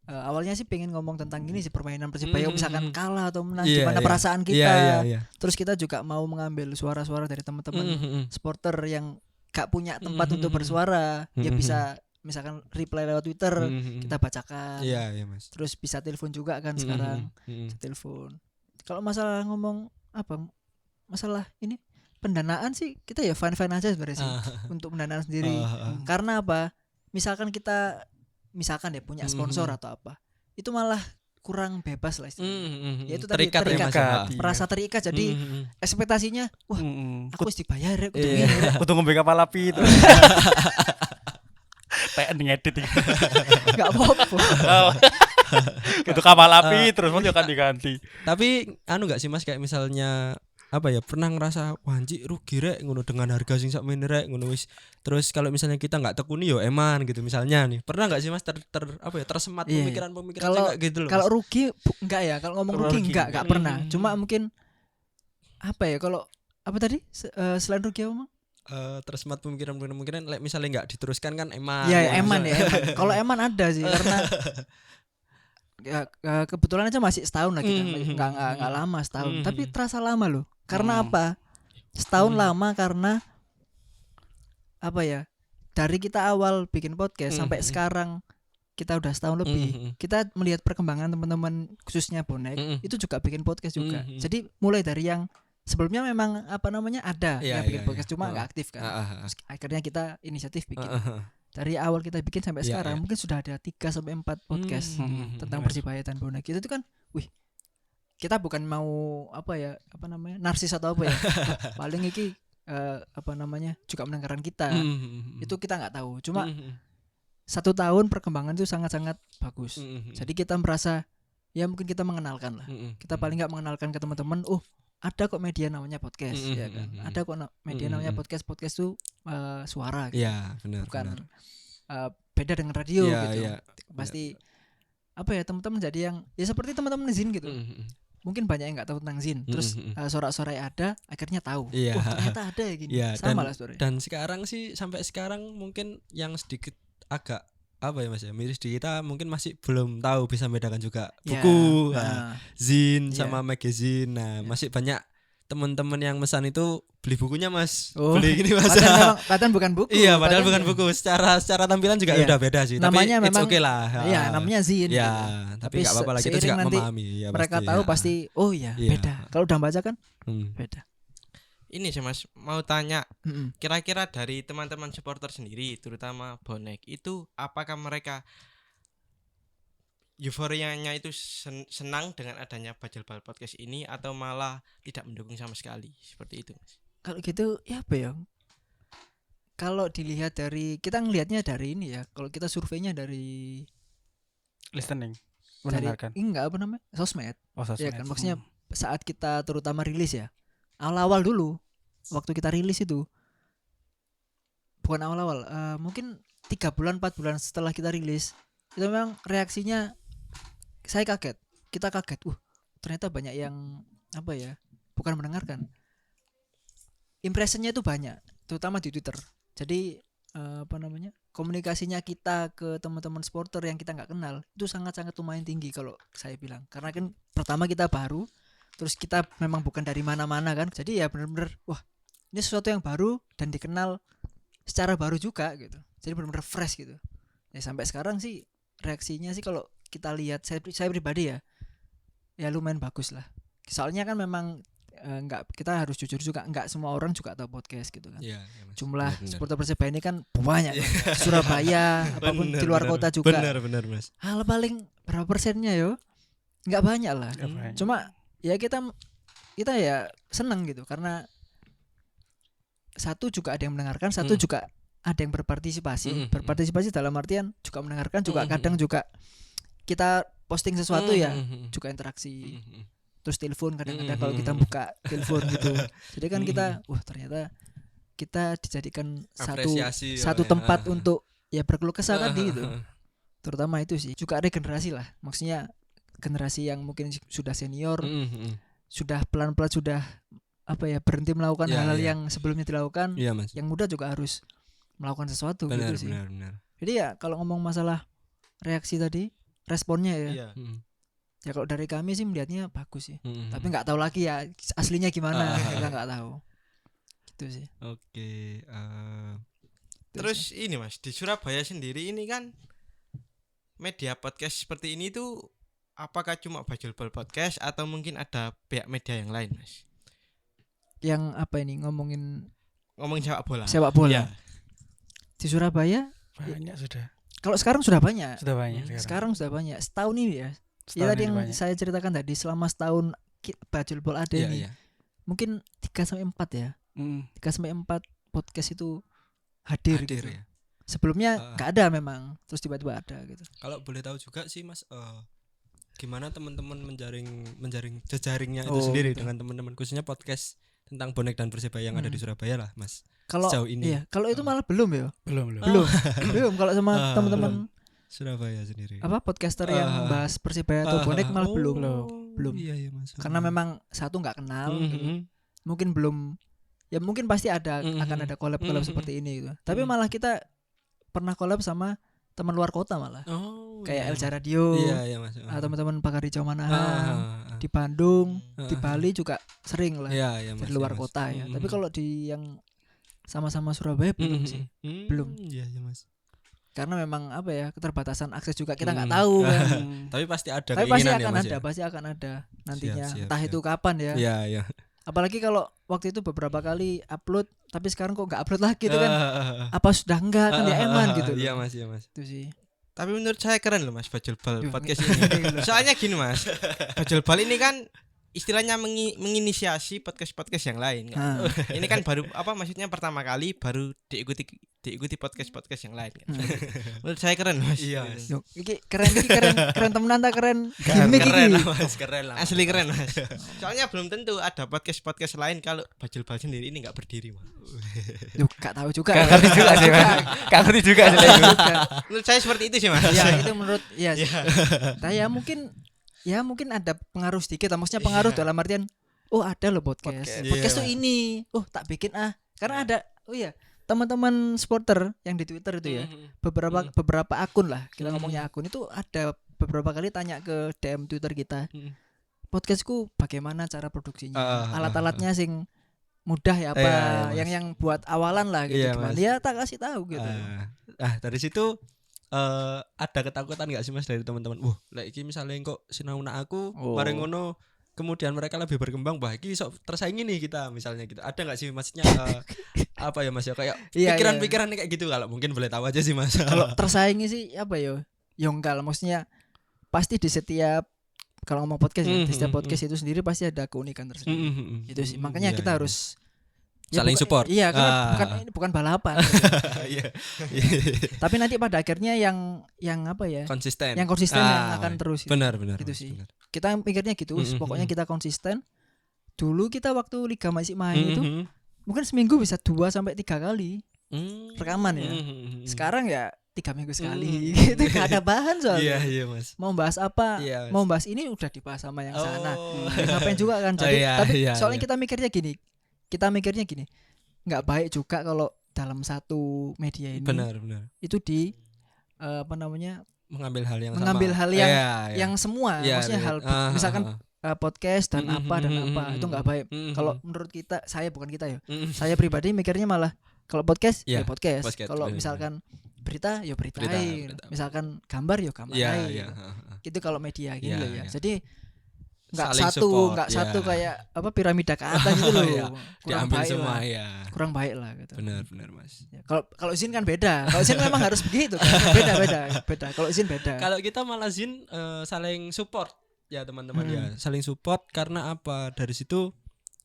Awalnya sih pengen ngomong tentang ini sih permainan Persebaya misalkan kalah atau menang gimana perasaan kita. Terus kita juga mau mengambil suara-suara dari teman-teman supporter yang gak punya tempat untuk bersuara, ya bisa misalkan reply lewat Twitter kita bacakan. Iya, Mas. Terus bisa telepon juga kan sekarang. Bisa telepon. Kalau masalah ngomong masalah ini pendanaan sih kita ya fine-fine aja sebenarnya sih untuk pendanaan sendiri. Karena apa? Misalkan ya punya sponsor atau apa, itu malah kurang bebas lah istilahnya. Ya itu tadi terikat, merasa terikat. Jadi ekspektasinya, wah aku harus dibayar ya, kudu ngombe kapal api terus. PN ngedit iki. Enggak apa-apa. Kudu kapal api terus mau kan diganti. Tapi enggak sih Mas, kayak misalnya apa ya, pernah ngerasa wah anjir rugi rek ngono dengan harga sing sakmene rek ngono wis. Terus kalau misalnya kita enggak tekuni yo eman gitu misalnya nih. Pernah enggak sih Mas tersemat pemikiran-pemikiran kayak gitu loh. Kalau rugi enggak ya, kalau ngomong rugi enggak pernah. Cuma mungkin apa ya, kalau apa tadi selain rugi apa Mang? Tersemat pemikiran misalnya enggak diteruskan kan eman. Iya, eman ya. Kalau eman ada sih karena ya, kebetulan aja masih setahun lah kita, nggak lama setahun, tapi terasa lama loh. Karena apa? Setahun lama karena apa ya? Dari kita awal bikin podcast sampai sekarang kita udah setahun lebih. Kita melihat perkembangan teman-teman khususnya bonek itu juga bikin podcast juga. Jadi mulai dari yang sebelumnya memang apa namanya ada yang bikin podcast cuma nggak aktif kan. Akhirnya kita inisiatif bikin. Dari awal kita bikin sampai sekarang mungkin sudah ada 3-4 podcast tentang Persibaya dan bonek. Itu tuh kan, kita bukan mau narsis atau apa ya. Paling iki juga mendengarkan kita. Itu kita nggak tahu. Cuma 1 tahun perkembangan itu sangat-sangat bagus. Jadi kita merasa ya mungkin kita mengenalkan lah. Kita paling nggak mengenalkan ke teman-teman. Ada kok media namanya podcast, ya kan? Ada kok media namanya podcast itu suara gitu. Iya, benar. Bukan beda dengan radio gitu. Pasti apa ya, teman-teman jadi yang ya seperti teman-teman Zin gitu. Mungkin banyak yang nggak tahu tentang Zin. Terus sorak-sorai ada, akhirnya tahu. Wah, ternyata ada ya gini. Sama lah sebenarnya. Dan sekarang sih sampai sekarang mungkin yang sedikit agak apa ya Mas ya, miris di kita mungkin masih belum tahu bisa membedakan juga buku, zin sama magazine. Masih banyak teman-teman yang mesan itu beli bukunya Mas, beli ini Mas. Padahal bukan buku. Iya, padahal bukan buku. Secara tampilan juga udah beda sih. Namanya tapi memang oke lah. Iya, namanya zin. Iya, tapi enggak apa-apa lah, kita juga memahami. Ya, mereka tahu pasti. Beda. Kalau udah baca kan beda. Ini sih Mas, mau tanya, kira-kira dari teman-teman supporter sendiri, terutama bonek, itu apakah mereka euforianya itu senang dengan adanya Bajul Bal Podcast ini, atau malah tidak mendukung sama sekali, seperti itu Mas? Kalau gitu ya apa ya? Kalau dilihat dari, kita ngelihatnya dari ini ya, kalau kita surveinya dari Listening, mendengarkan. Enggak apa namanya? Sosmed. Sosmed. Ya kan, maksudnya saat kita terutama rilis ya. Awal-awal dulu waktu kita rilis itu, bukan awal-awal, mungkin 3 bulan 4 bulan setelah kita rilis, itu memang reaksinya saya kaget, kita kaget. Ternyata banyak yang apa ya, bukan mendengarkan, impressionnya itu banyak, terutama di Twitter. Jadi komunikasinya kita ke teman-teman supporter yang kita nggak kenal itu sangat-sangat lumayan tinggi kalau saya bilang. Karena kan pertama kita baru, terus kita memang bukan dari mana-mana kan, jadi ya benar-benar ini sesuatu yang baru dan dikenal secara baru juga gitu, jadi benar-benar fresh gitu. Ya sampai sekarang sih reaksinya sih kalau kita lihat, saya pribadi ya lumayan bagus lah. Soalnya kan memang kita harus jujur juga, nggak semua orang juga tahu podcast gitu kan. Jumlah supporter Persebaya ini kan banyak kan. Surabaya apapun di luar kota juga. Benar Mas. Hal paling berapa persennya nggak banyak lah. Cuma ya kita ya senang gitu, karena satu juga ada yang mendengarkan, satu juga ada yang berpartisipasi. Berpartisipasi dalam artian juga mendengarkan, juga kadang juga kita posting sesuatu ya juga interaksi. Terus telepon kadang-kadang kalau kita buka telepon gitu. Jadi kan kita ternyata kita dijadikan Apresiasi satu ya. tempat untuk ya berkeluh kesah tadi gitu. Terutama itu sih, juga regenerasi lah. Maksudnya generasi yang mungkin sudah senior, sudah pelan-pelan sudah berhenti melakukan Ya, hal-hal ya. yang sebelumnya dilakukan. Iya, Mas. Yang muda juga harus melakukan sesuatu Benar, gitu sih. benar. Jadi ya kalau ngomong masalah reaksi tadi, responnya ya. Iya. Ya kalau dari kami sih melihatnya bagus sih. Mm-mm. Tapi nggak tahu lagi ya aslinya gimana, kita nggak tahu. Gitu sih. Oke, Terus ini Mas, di Surabaya sendiri ini kan media podcast seperti ini tuh apakah cuma Bajulbol Podcast atau mungkin ada pihak media yang lain, Mas? Yang apa ini ngomongin Ngomongin sepak bola. sepak bola Iya. di Surabaya? Banyak sudah. Kalau sekarang sudah banyak. Sudah banyak Sekarang sudah banyak. Setahun ini ya. Setahun Ya tadi ini yang banyak. saya ceritakan tadi selama setahun Bajulbol ada iya, ini. iya. Mungkin 3 sampai 4 ya. 3 sampai 4 podcast itu hadir gitu. ya. Sebelumnya nggak ada memang, terus tiba-tiba ada gitu. Kalau boleh tahu juga sih Mas, gimana teman-teman menjaring jejaringnya itu Oh, sendiri betul. dengan teman-teman khususnya podcast tentang bonek dan Persebaya yang ada di Surabaya lah, Mas. Kalau Sejauh ini. iya, kalau itu malah belum ya. Belum. Belum kalau sama teman-teman Surabaya sendiri. apa podcaster yang bahas Persibaya atau bonek malah belum. Belum. Iya, iya, Mas. Karena memang satu nggak kenal, Mhm. mungkin belum. Ya mungkin pasti ada akan ada collab-collab seperti ini gitu. Tapi malah kita pernah collab sama teman luar kota malah. Oh, Kayak iya. Elja Radio. Iya, iya, Mas. Teman-teman pakar hijau Manahan Ah, di Bandung, ah, di ah. Bali juga sering lah Iya, iya, Mas. dari luar iya, Mas. kota ya. Mhm. Tapi kalau di yang sama-sama Surabaya belum sih. Belum. Iya, iya, Mas. Karena memang apa ya, keterbatasan akses juga kita nggak Hmm. tahu kan. Tapi pasti ada Tapi pasti keinginan akan ya, Mas, ada, ya? pasti akan ada nantinya. Siap, Entah siap. itu kapan ya. Iya, iya. Apalagi kalau waktu itu beberapa kali upload, tapi sekarang kok nggak upload lagi itu kan. Ah, Apa sudah enggak kan ya eman gitu loh. Iya, Mas, iya, Mas. Itu sih. Tapi menurut saya keren loh Mas Bajulbol Duh, Podcast ini ini. loh. Soalnya gini Mas, Bajulbol ini kan istilahnya menginisiasi podcast-podcast yang lain kan. Ah. Ini kan baru maksudnya pertama kali baru diikuti podcast-podcast yang lain kan. Menurut saya keren Mas. Iya, Gitu. Mas. Yuk, iki keren temenan tak keren gimmick Keren iki. lah, Mas, keren lah. Asli keren Mas. Soalnya belum tentu ada podcast-podcast lain kalau Bajulbol sendiri ini nggak berdiri Mas. Duh, gak tahu juga. Gak ngerti juga sih, Mas. Gak ngerti juga sih. Menurut saya seperti itu sih Mas. Ya itu menurut ya. Nah, ya mungkin ada pengaruh sedikit lah. Maksudnya pengaruh dalam artian oh ada loh podcast. Podcast tuh ini. Oh tak bikin karena ada teman-teman supporter yang di Twitter itu ya. Beberapa akun lah. Kita ngomongnya akun itu ada beberapa kali tanya ke DM Twitter kita. Podcastku bagaimana cara produksinya? Alat-alatnya sing mudah ya apa? Iya, Mas. yang buat awalan lah gitu Iya, gimana? Mas. Ya tak kasih tahu gitu. Dari situ ada ketakutan nggak sih Mas dari teman-teman? Wah, lek iki misalnya kok sinauna aku, bareng ngono kemudian mereka lebih berkembang, wah iki sok tersaingi nih kita misalnya gitu. Ada nggak sih maksudnya apa ya Mas ya kayak Iya, pikiran-pikiran kayak gitu kalau mungkin boleh tahu aja sih Mas. Kalau tersaingi sih apa ya? Yongkal maksudnya pasti di setiap kalau ngomong podcast ya, di setiap podcast itu sendiri pasti ada keunikan tersendiri. Itu sih. Makanya Iya, kita iya. harus Saling support. Iya, karena ini bukan balapan. Iya. Tapi nanti pada akhirnya yang apa ya? Konsisten. Yang konsisten yang akan terus. Benar. Gitu Mas, sih. benar. Kita mikirnya gitu, pokoknya kita konsisten. Dulu kita waktu Liga masih main itu mungkin seminggu bisa 2 sampai 3 kali rekaman ya. Sekarang ya 3 minggu sekali. Gitu gak ada bahan soalnya. Iya Mas. Mau bahas apa? Iya, Mas. Mau bahas ini udah dibahas sama yang sana. Oh. Ya, ngapain juga kan? Jadi iya, tapi iya, soalnya iya. kita mikirnya gini. Nggak baik juga kalau dalam satu media ini Benar. itu di Mengambil hal yang mengambil sama. hal yang Iya, iya. yang semua Iya, maksudnya iya. hal misalkan podcast dan apa itu nggak baik. Mhm. Kalau menurut kita, saya bukan kita ya. Mhm. Saya pribadi mikirnya malah kalau podcast Iya, ya podcast. podcast, Kalau benar, misalkan berita ya beritain. Berita. Misalkan gambar ya gambar. Iya. Itu kalau media gini Iya, loh ya. iya. Jadi nggak Saling support, nggak iya. satu kayak apa piramida ke atas gitu loh. Iya, Kurang diambil baik semua lah. ya. Kurang baik lah gitu. Benar Mas. Ya, kalau izin kan beda. Kalau izin memang harus begitu kan. Beda. Kalau izin beda. Kalau kita malah Zin saling support ya teman-teman ya, saling support karena apa? Dari situ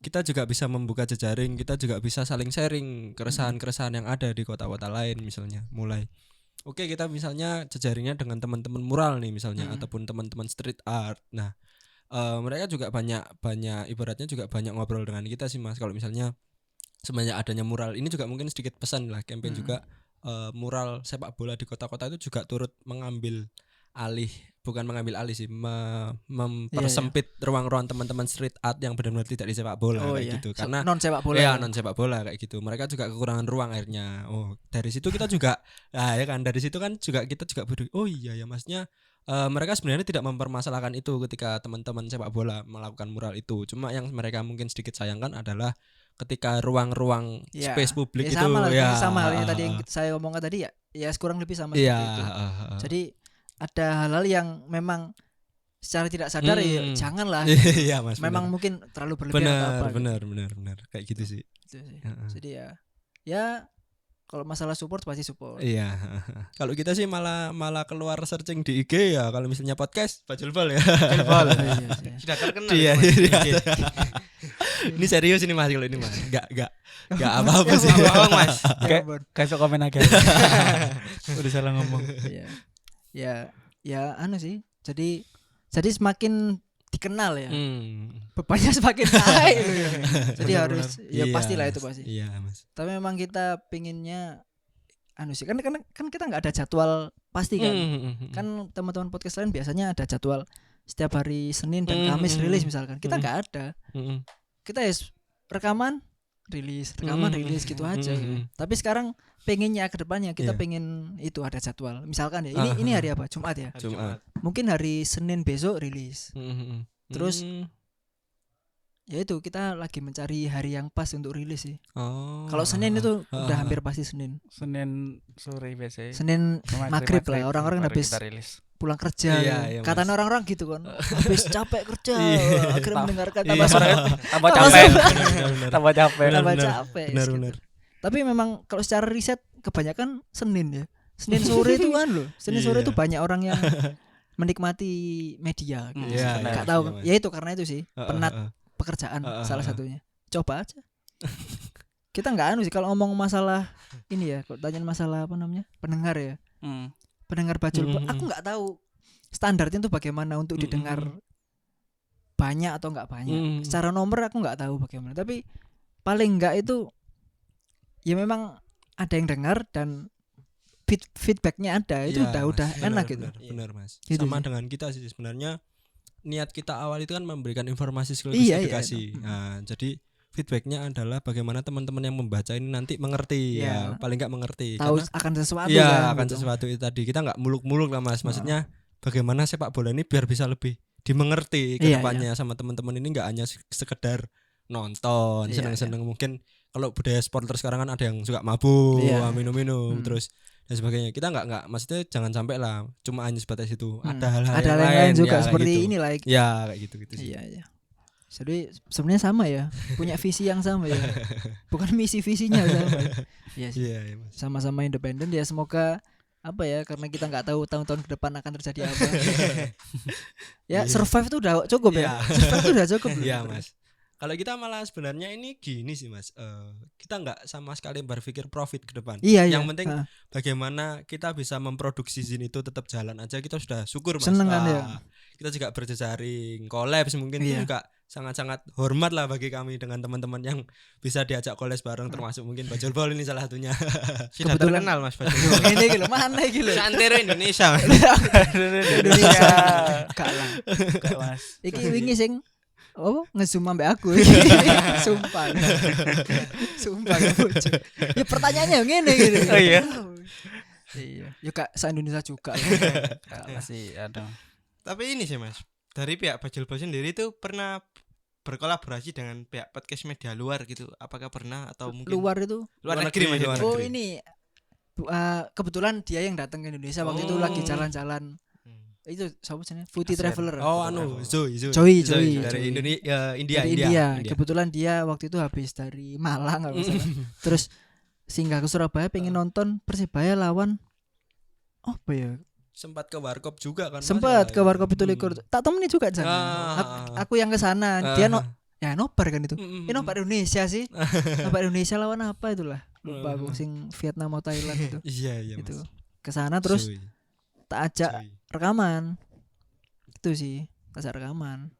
kita juga bisa membuka jejaring, kita juga bisa saling sharing keresahan-keresahan yang ada di kota-kota lain misalnya. Mulai oke, kita misalnya jejaringnya dengan teman-teman mural nih misalnya ataupun teman-teman street art. Nah, mereka juga banyak ibaratnya juga banyak ngobrol dengan kita sih Mas. Kalau misalnya semenjak adanya mural ini juga mungkin sedikit pesan lah campaign juga mural sepak bola di kota-kota itu juga turut mengambil alih sih mempersempit ruang-ruang teman-teman street art yang benar-benar tidak di sepak bola kayak gitu karena non sepak bola. ya non sepak bola kayak gitu mereka juga kekurangan ruang akhirnya. Dari situ kita juga ya kan dari situ kan juga kita juga iya ya maksudnya mereka sebenarnya tidak mempermasalahkan itu ketika teman-teman sepak bola melakukan mural itu. Cuma yang mereka mungkin sedikit sayangkan adalah ketika ruang-ruang space publik itu sama halnya tadi yang saya ngomongkan tadi ya kurang lebih sama seperti itu. Jadi ada hal-hal yang memang secara tidak sadar janganlah. Iya Mas. Memang mungkin terlalu berlebihan Benar kayak gitu sih. Jadi ya kalau masalah support pasti support. Iya. Kalau kita sih malah keluar searching di IG ya kalau misalnya podcast Bajulbol ya. Sudah terkenal. Iya. Ini serius ini Mas kalau ini Mas. Enggak apa-apa sih. Bohong Mas. Kayak komen aja. Udah salah ngomong. Ya anu sih. Jadi semakin dikenal ya. Bebannya semakin naik. Jadi harus pastilah itu pasti. Iya, Mas. Tapi memang kita pinginnya anu sih kan kita nggak ada jadwal pasti kan. Kan teman-teman podcast lain biasanya ada jadwal setiap hari Senin dan Kamis rilis misalkan. Kita nggak ada. Kita rekaman rilis gitu aja. Tapi sekarang pengennya ke depannya kita pengen itu ada jadwal. Misalkan ya ini hari apa? Jumat ya. Mungkin hari Senin besok rilis. Terus ya itu kita lagi mencari hari yang pas untuk rilis sih. Kalau Senin itu udah hampir pasti Senin. Senin sore biasanya. Senin maghrib lah orang-orang habis pulang kerja. Katanya orang-orang gitu kan. Habis capek kerja akhirnya mendengarkan tambah capek. Benar. Tapi memang kalau secara riset kebanyakan Senin ya. Senin sore itu kan loh. Senin sore itu banyak orang yang menikmati media gitu. Enggak tahu. Ya itu karena itu sih. Penat pekerjaan salah satunya. Coba aja. Kita enggak anu sih kalau ngomong masalah ini ya, kalau tanya masalah apa namanya? Pendengar ya. Pendengar Bajulbol, aku enggak tahu standarnya itu bagaimana untuk didengar banyak atau enggak banyak. Secara nomor aku enggak tahu bagaimana, tapi paling enggak itu ya memang ada yang dengar dan feedbacknya ada itu udah enak gitu. Benar Mas. Gitu sama sih. dengan kita sih sebenarnya niat kita awal itu kan memberikan informasi sekaligus edukasi. Nah, jadi feedbacknya adalah bagaimana teman-teman yang membaca ini nanti mengerti paling nggak mengerti tahu karena akan sesuatu akan gitu. sesuatu itu tadi kita nggak muluk-muluk lah Mas, maksudnya bagaimana sepak bola ini biar bisa lebih dimengerti ke depannya sama teman-teman ini nggak hanya sekedar nonton seneng-seneng. Mungkin kalau budaya supporter sekarang kan ada yang suka mabuk minum-minum terus dan sebagainya. Kita nggak maksudnya jangan sampai lah cuma hanya sebatas itu. Ada hal-hal yang lain juga ya, seperti gitu. ini lah. Ya kayak gitu sih. Iya. Jadi sebenarnya sama ya, punya visi yang sama ya. Bukan misi visinya sama. Iya sih. Mas. Sama-sama independen ya, semoga apa ya, karena kita nggak tahu tahun-tahun ke depan akan terjadi apa. Ya survive itu udah cukup ya. Survive itu udah cukup. Iya Mas. Kalau kita malah sebenarnya ini gini sih Mas, kita nggak sama sekali berpikir profit ke depan. Yang penting bagaimana kita bisa memproduksi zin itu tetap jalan aja, kita sudah syukur Mas. Seneng kan ya. Kita juga berjejaring, collabs mungkin itu juga sangat-sangat hormat lah bagi kami dengan teman-teman yang bisa diajak collabs bareng, termasuk mungkin Bajulbol ini salah satunya. Sudah terkenal Mas Bajulbol. Ini gitu, mana gitu. Santero Indonesia. Indonesia. Kalah. Mas. Iki wingi sing ngezoom ambek aku. Sumpah. Sumpah. Ya pertanyaannya ngene gitu. Oh iya. Iya. Ya Kak, se-Indonesia juga. Masih ada. Tapi ini sih Mas, dari pihak Bajulbol sendiri itu pernah berkolaborasi dengan pihak podcast media luar gitu. Apakah pernah atau mungkin Luar itu? Luar negeri maksudnya. Oh ini kebetulan dia yang datang ke Indonesia waktu itu lagi jalan-jalan. Itu siapa sih? Foodie Traveler. Joy dari India. Kebetulan dia waktu itu habis dari Malang kalau salah. Terus singgah ke Surabaya pengen nonton Persibaya lawan apa ya? Sempat ke Warkop juga kan. Sempat ke Warkop itu likur. Tak temani juga jangan. Aku yang ke sana. Dia nobar kan itu. Nobar Indonesia sih. Nobar Indonesia lawan apa itulah. Lupa aku sing Vietnam atau Thailand itu. Iya itu. Ke sana terus tak ajak rekaman. Itu sih, ajak rekaman.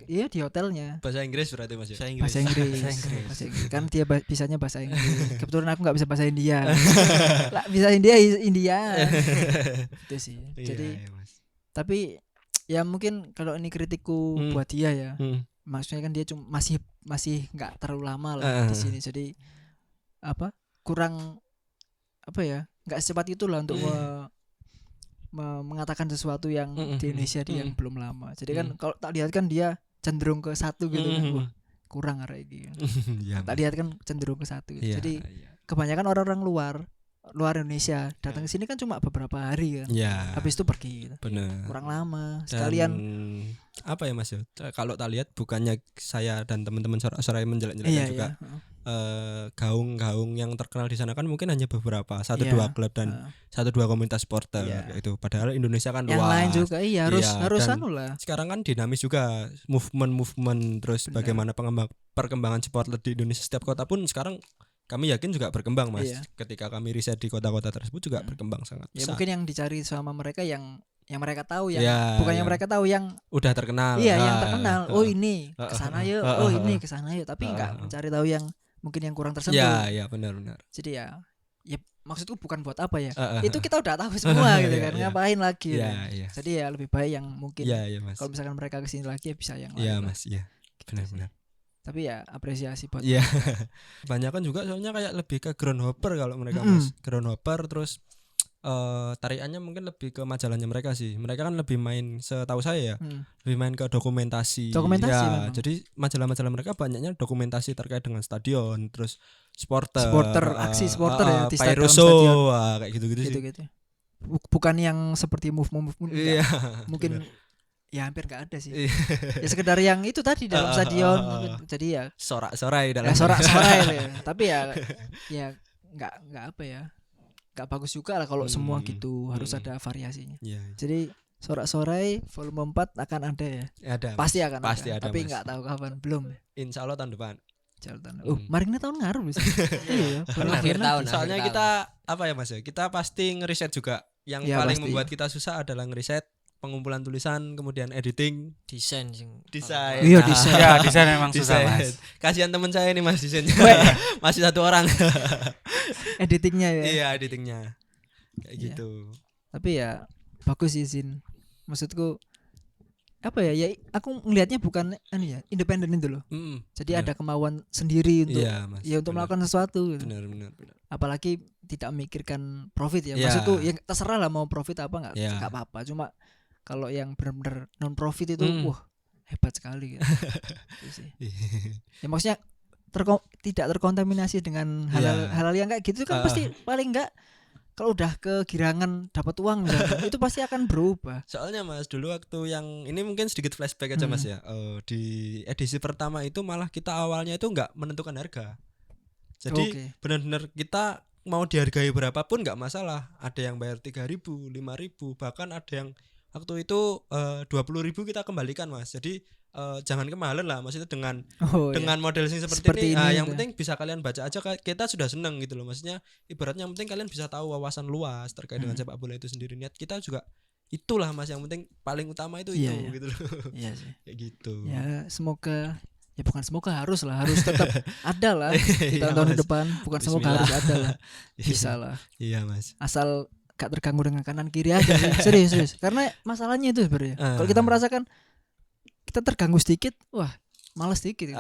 Iya di hotelnya. Bahasa Inggris berarti Mas ya. Bahasa Inggris. Kan dia bisanya bahasa Inggris. Kebetulan aku nggak bisa bahasa India. Lah bisa India. Itu sih. Jadi Iya, Mas. tapi ya mungkin kalau ini kritikku buat dia ya. Maksudnya kan dia cuma masih nggak terlalu lama lah di sini. Jadi kurang nggak secepat itulah untuk mengatakan sesuatu yang di Indonesia dia yang belum lama. Jadi kan kalau tak lihat kan dia cenderung ke satu gitu kan. Wah, kurang arek iki. Iya, Tak lihat kan cenderung ke satu gitu. Iya, Jadi iya. kebanyakan orang-orang luar Indonesia datang ke sini kan cuma beberapa hari kan. Iya. Habis itu pergi gitu. Bener. Kurang lama. Dan Sekalian apa ya Mas ya? Kalau tak lihat bukannya saya dan teman-teman sorak-sorai menjelek-jelekan juga. Gaung-gaung yang terkenal di sana kan mungkin hanya beberapa, 1-2 klub dan 1-2 komunitas supporter itu. Padahal Indonesia kan yang luas. lain juga harus dan anu lah. Sekarang kan dinamis juga movement terus bagaimana perkembangan supporter di Indonesia setiap kota pun sekarang kami yakin juga berkembang Mas. Ketika kami riset di kota-kota tersebut juga berkembang sangat Ya besar. mungkin yang dicari sama mereka yang mereka tahu ya, Ya. bukan yang mereka tahu yang udah terkenal. iya yang terkenal. Oh ini kesana yuk, oh ini kesana yuk, tapi nggak mencari tahu yang mungkin yang kurang tersentuh. Ya benar. Jadi ya maksudku bukan buat apa ya. Itu kita udah tahu semua gitu kan. Ngapain lagi? Iya. Jadi ya lebih baik yang mungkin Iya, Mas. kalau misalkan mereka kesini lagi ya bisa yang lain. Iya, lah. Mas, iya. Benar. Tapi ya apresiasi buat Iya. Banyak kan juga soalnya kayak lebih ke groundhopper kalau mereka Mas. Groundhopper terus tarikannya mungkin lebih ke majalahnya mereka sih. Mereka kan lebih main setahu saya ya. Lebih main ke dokumentasi. Memang. Jadi majalah-majalah mereka banyaknya dokumentasi terkait dengan stadion, terus supporter aksi supporter ya di Pyro dalam show, stadion. kayak gitu-gitu sih. Gitu. Bukan yang seperti move Iya. mungkin ya hampir nggak ada sih. Ya sekedar yang itu tadi dalam stadion mungkin. Jadi ya Sorak-sorai dalam sorak-sorai ya. Tapi ya nggak apa ya. Nggak bagus juga lah kalau semua gitu, harus ada variasinya. Iya. Jadi sorak-sorai volume 4 akan ada ya. Ada. Pasti akan Pasti ada, tapi Mas. nggak tahu kapan, belum. Insya Allah tahun depan. Mari ini tahun ngaruh bisa. Iya, Akhir tahun. Soalnya akhir kita apa ya Mas ya? Kita pasti ngeriset juga. Yang Ya, paling pasti. membuat kita susah adalah ngeriset pengumpulan tulisan, kemudian editing, desain sing desain. Iya, Nah, desain. Ya, desain memang susah, desain. Mas. Kasihan teman saya ini Mas desainnya. Masih satu orang. Editingnya ya. Iya, editingnya. Kayak Iya. gitu. Tapi ya bagus sih Zin. Maksudku apa ya? Ya aku ngelihatnya bukan independen itu loh. Jadi benar. ada kemauan sendiri untuk Iya, Mas. untuk benar. melakukan sesuatu gitu. Benar. Apalagi tidak memikirkan profit ya. Iya. Maksudku ya terserah lah mau profit apa nggak Iya. nggak apa-apa. Cuma kalau yang benar-benar non profit itu wah hebat sekali gitu. Itu sih. Ya maksudnya tidak terkontaminasi dengan Iya. hal-hal yang kayak gitu kan pasti paling enggak kalau udah kegirangan dapat uang misalnya, itu pasti akan berubah. Soalnya Mas dulu waktu yang ini mungkin sedikit flashback aja Mas ya. Di edisi pertama itu malah kita awalnya itu nggak menentukan harga. Jadi benar-benar kita mau dihargai berapapun nggak masalah. Ada yang bayar 3.000, 5.000, bahkan ada yang waktu itu 20.000 kita kembalikan Mas. Jadi jangan kemahalan lah, maksudnya dengan model sing seperti ini. Yang penting bisa kalian baca aja, kita sudah seneng gitu loh. Maksudnya ibaratnya yang penting kalian bisa tahu wawasan luas terkait dengan sepak bola itu sendiri. Niat kita juga itulah Mas, yang penting paling utama itu gitu loh. Iya sih. Kayak gitu. Ya semoga harus tetap ada lah di tahun-tahun depan. Bukan semoga harus ada lah. Bisa lah. Iya Mas. Asal gak terganggu dengan kanan kiri aja sih. Serius. Karena masalahnya itu sebenarnya. Kalau kita merasakan kita terganggu sedikit, wah males sedikit gitu.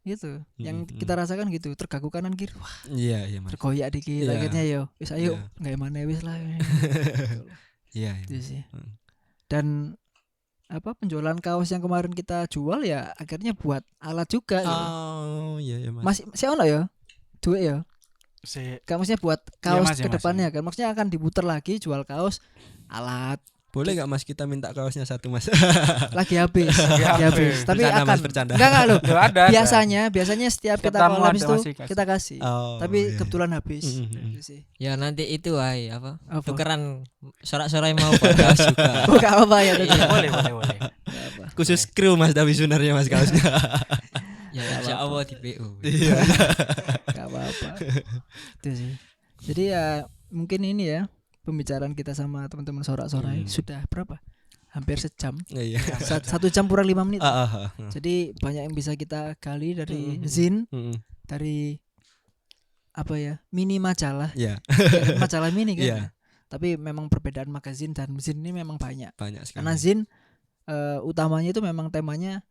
Gitu. Yang kita rasakan gitu, terganggu kanan kiri, wah Iya Mas. tergoyak dikit, akhirnya wis ayo nggak mana wis lah. Iya. Itu sih. Dan penjualan kaos yang kemarin kita jual ya akhirnya buat alat juga. Oh iya Mas. Masih ono ya? Duit ya? Maksudnya buat kaos Mas, ke depannya kan. Maksudnya akan diputar lagi jual kaos alat. Boleh nggak Mas kita minta kaosnya satu Mas? Lagi habis. Tapi Bercanda, akan Mas, bercanda. Enggak loh. Ada. Biasanya setiap Setiap kita tamu collab ada itu masih kasih. kita kasih. Oh, Tapi iya. kebetulan habis. Itu sih. ya nanti itu Apa? tukeran sorak-sorai mau podcast juga. Oh, enggak apa-apa ya. Boleh. Nggak apa. Khusus kru Mas tapi sebenarnya Mas kaosnya. Ya insya Allah di PO. Iya. Enggak apa-apa. Itu sih. Jadi ya mungkin ini ya pembicaraan kita sama teman-teman sorak-sorai sudah berapa? hampir sejam. Iya. 1 jam kurang 5 menit. Ah. Jadi banyak yang bisa kita gali dari zin, dari apa ya, mini majalah. Iya. Majalah mini kan. Iya. Tapi memang perbedaan magazin dan zin ini memang banyak. Banyak sekali. Karena zin utamanya itu memang temanya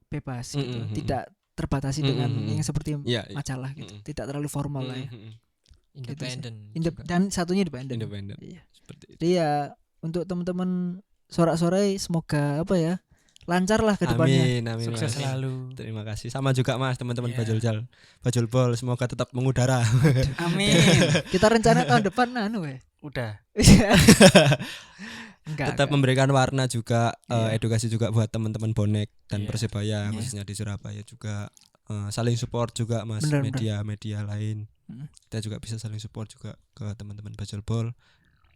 bebas gitu. Tidak terbatasi dengan yang seperti Iya, iya. majalah gitu. Tidak terlalu formal lah ya. Independen. Dan satunya independen. Iya. Seperti itu. Jadi ya untuk teman-teman sorak-sorai semoga apa ya, lancar lah ke depannya. Amin. Sukses Mas. selalu. Terima kasih. Sama juga Mas, teman-teman Iya. Bajulbol semoga tetap mengudara. Amin. Kita rencana tahun depan Udah. Enggak. Tetap memberikan warna juga, Iya. edukasi juga buat teman-teman bonek dan Iya. Persebaya khususnya di Surabaya juga, saling support juga Mas. Benar. Media lain kita juga bisa saling support juga ke teman-teman Bajulbol.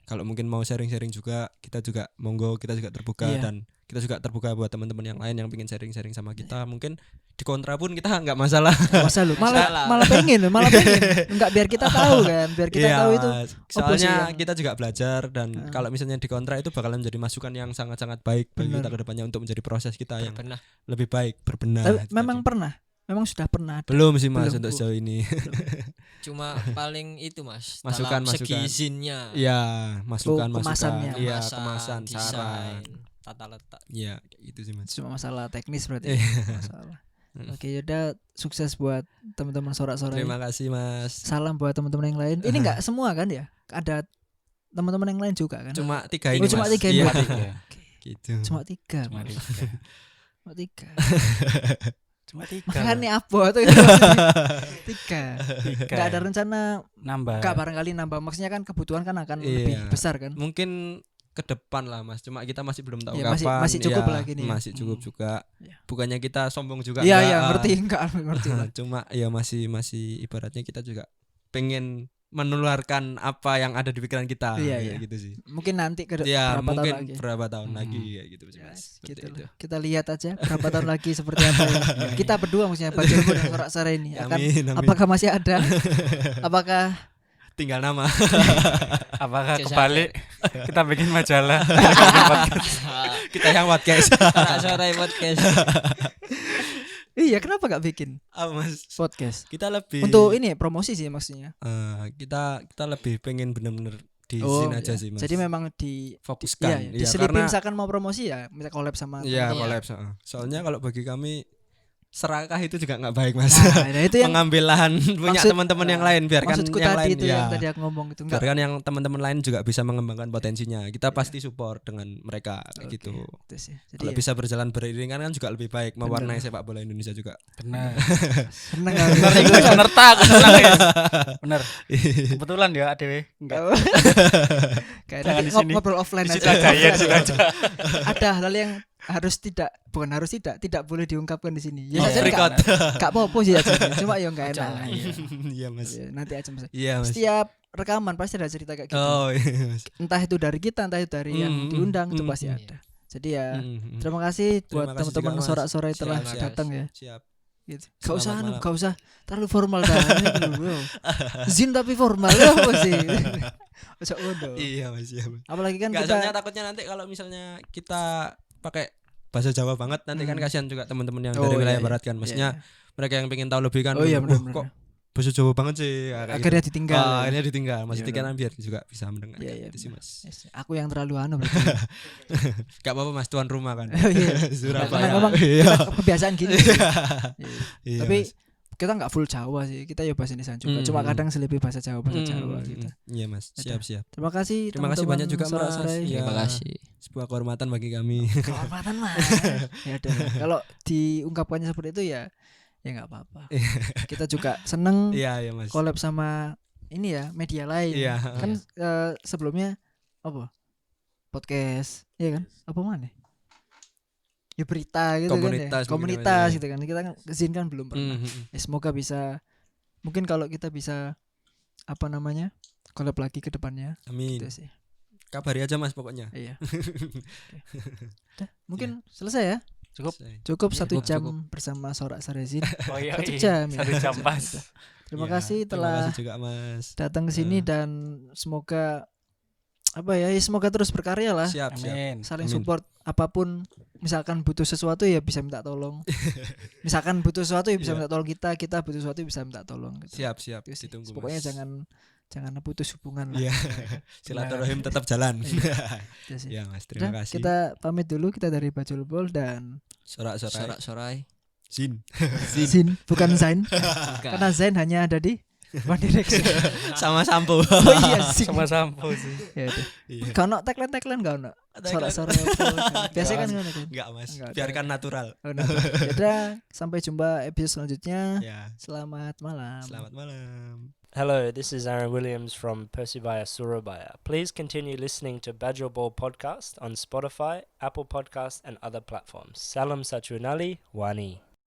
Kalau mungkin mau sharing-sharing juga, kita juga monggo, kita juga terbuka. Iya. Dan kita juga terbuka buat teman-teman yang lain yang pengen sharing-sharing sama kita. Mungkin di kontra pun kita nggak masalah. Masa lu malah pengen enggak, biar kita tahu kan, biar kita Iya, tahu itu soalnya yang- kita juga belajar dan kalau misalnya di kontra itu bakalan menjadi masukan yang sangat-sangat baik bagi Benar. kita ke depannya untuk menjadi proses kita yang Berbenah. lebih baik, berbenah. Tapi itu memang tadi. sudah pernah ada. belum sih Mas Belum, untuk Bu. sejauh ini. Cuma paling itu Mas, Masukan, dalam segi masukan. izinnya. Iya, masukan, kemasannya. iya, kemasan, desain, saran. tata letak. Iya, itu sih Mas. Cuma masalah teknis berarti. Iya. Masalah. Oke, yaudah, sukses buat teman-teman sorak-sorai. Terima kasih Mas. Salam buat teman-teman yang lain. Ini enggak semua kan ya? Ada teman-teman yang lain juga kan? Cuma 3 Oh, ini cuma Mas. 3 ini. Iya, Oke. gitu. Cuma 3. Cuma tiga. Cuma 3. Cuma 3. Makanya apa tuh? 3. Enggak ada rencana nambah. enggak barangkali nambah, maksudnya kan kebutuhan kan akan Iya. lebih besar kan? Mungkin ke depan lah Mas, cuma kita masih belum tahu Iya, kapan. masih cukup Iya, lagi nih ya. Masih cukup juga. Iya. Bukannya kita sombong juga. Iya, enggak. iya, ngerti lah. Cuma ya masih ibaratnya kita juga pengen menularkan apa yang ada di pikiran kita. Iya, kayak iya. gitu sih. Mungkin nanti ke Ya berapa tahun mungkin lagi. berapa tahun lagi kayak gitu sih Ya, Mas. Seperti gitu itu. loh. Kita lihat aja berapa tahun lagi seperti apa ya. Kita berdua maksudnya Bajulbol dan sorak-sorai ini akan Amin, amin. apakah masih ada? Apakah Tinggal nama. Apakah Oke, kebalik kita bikin majalah? Kita yang podcast. Sorai podcast. iya, kenapa gak bikin Apa Mas? podcast? Kita lebih Untuk ini promosi sih maksudnya. kita lebih pengen bener-bener di Oh, sini aja iya. sih Mas. Jadi memang fokuskan. iya, diselipin misalkan mau promosi ya, misal collab sama Iya, Iya. collab. Soalnya kalau bagi kami serakah itu juga nggak baik Mas. Nah, itu yang Mengambil lahan punya maksud- teman-teman yang lain, biarkan maksudku yang tadi lain itu ya. yang tadi aku ngomong itu enggak. Biarkan yang teman-teman lain juga bisa mengembangkan potensinya. Kita pasti support dengan mereka kayak Oke, gitu. itu sih. Jadi Kalau ya, bisa berjalan beriringan kan juga lebih baik, mewarnai sepak bola Indonesia juga. Benar. seneng Benar, aku. benar tak. Benar. Kebetulan ya ADW. Enggak. Kayak Jangan nanti di sini. ngobrol offline Di situ aja. aja, ya, di situ aja. Ada hal yang tidak boleh diungkapkan di sini. Ya Oh, saja record. enggak apa-apa sih aja. Cuma ya enggak enak. Jangan. Iya. Iya Mas. Iya, nanti aja Mas. Iya Mas. Setiap rekaman pasti ada cerita kayak gitu. Oh iya Mas. Entah itu dari kita, entah itu dari yang diundang, itu pasti ada. Jadi ya terima kasih buat Terima kasih teman-teman juga, Mas. sorak-sorai telah Siap, siap. datang ya. Siap. Gitu. Selamat malam. Gak usah terlalu formal dah. Ini dulu. Zin tapi formal ya apa sih? Ojo ngono. Iya Mas, iya Mas. Apalagi kan Nggak, kita soalnya takutnya nanti kalau misalnya kita pakai bahasa Jawa banget nanti kan kasihan juga teman-teman yang Oh, dari iya, wilayah iya. barat kan. Maksudnya mereka yang pengen tahu lebih kan. Oh iya, "Wah, benar-benar. kok bahasa Jawa banget sih. Ya, kayak akhirnya gitu. ditinggal. Akhirnya ditinggal. Iya, Maksudnya benar. kan biar juga bisa mendengar. Iya, iya, Itu sih benar. Mas. Yes, aku yang terlalu berarti. Gak apa-apa Mas, tuan rumah kan. Oh, iya. Surabaya. Karena memang Iya. kita kebiasaan gini. Iya. Iya, Tapi Mas. kita nggak full Jawa sih. Kita ya bahasa Indonesia juga. Hmm, Cuma hmm. kadang selipin bahasa Jawa gitu. Iya Mas, siap-siap. Terima kasih Terima kasih banyak juga, Mas. sorak-sorai. Iya. Terima kasih. Sebuah kehormatan bagi kami. Kehormatan Mas. Ya udah. Kalau diungkapkannya seperti itu ya nggak apa-apa. Kita juga seneng Iya, iya Mas. collab sama ini ya media lain. Iya. Kan sebelumnya apa? Podcast, iya kan? Apa mana? Ya berita gitu Komunitas kan ya. mungkin Komunitas namanya. gitu kan. Kita kan kesini kan belum pernah. Ya, semoga bisa mungkin kalau kita bisa apa namanya? Collab lagi ke depannya. Amin. Gitu sih. Kabari aja Mas pokoknya. Iya. Oke. Udah, mungkin selesai ya. Cukup. Cukup Iya, 1 jam cukup. bersama Sorak Sarezin. Oh iya. 1 iya. jam. ya. 1 jam pas. Terima Iya, kasih terima telah kasih juga Mas. datang ke sini Ya. dan semoga apa ya, semoga terus berkarya lah. Siap. Amin. Saling Amin. support apapun. Misalkan butuh sesuatu ya bisa minta tolong. Misalkan butuh sesuatu ya bisa Iya. minta tolong kita butuh sesuatu ya bisa minta tolong gitu. Siap. Itu sih. Ditunggu. Pokoknya Mas. jangan putus hubungan lah. Iya. Silaturahim tetap jalan. Itu sih. Ya Mas, terima Udah, kasih. kita pamit dulu, kita dari Bajul Bol dan Sorak-sorai. Sorak-sorai. Zin. Zin, bukan Zain. Karena Zain hanya ada di One Direction. Sama sampo. Oh iya sih. Sama sampo sih. Ya udah. Iya. Gak ono tagline gak ono. Sorak-sorai apa. Biasanya kan ngono kan. Enggak Mas, Enggak ada. biarkan natural. Oh, nah, yaudah, sampai jumpa episode selanjutnya. Ya. Selamat malam. Selamat malam. Hello, this is Aaron Williams from Persebaya Surabaya. Please continue listening to Bajul Ball Podcast on Spotify, Apple Podcasts, and other platforms. Salam Sachunali, Wani.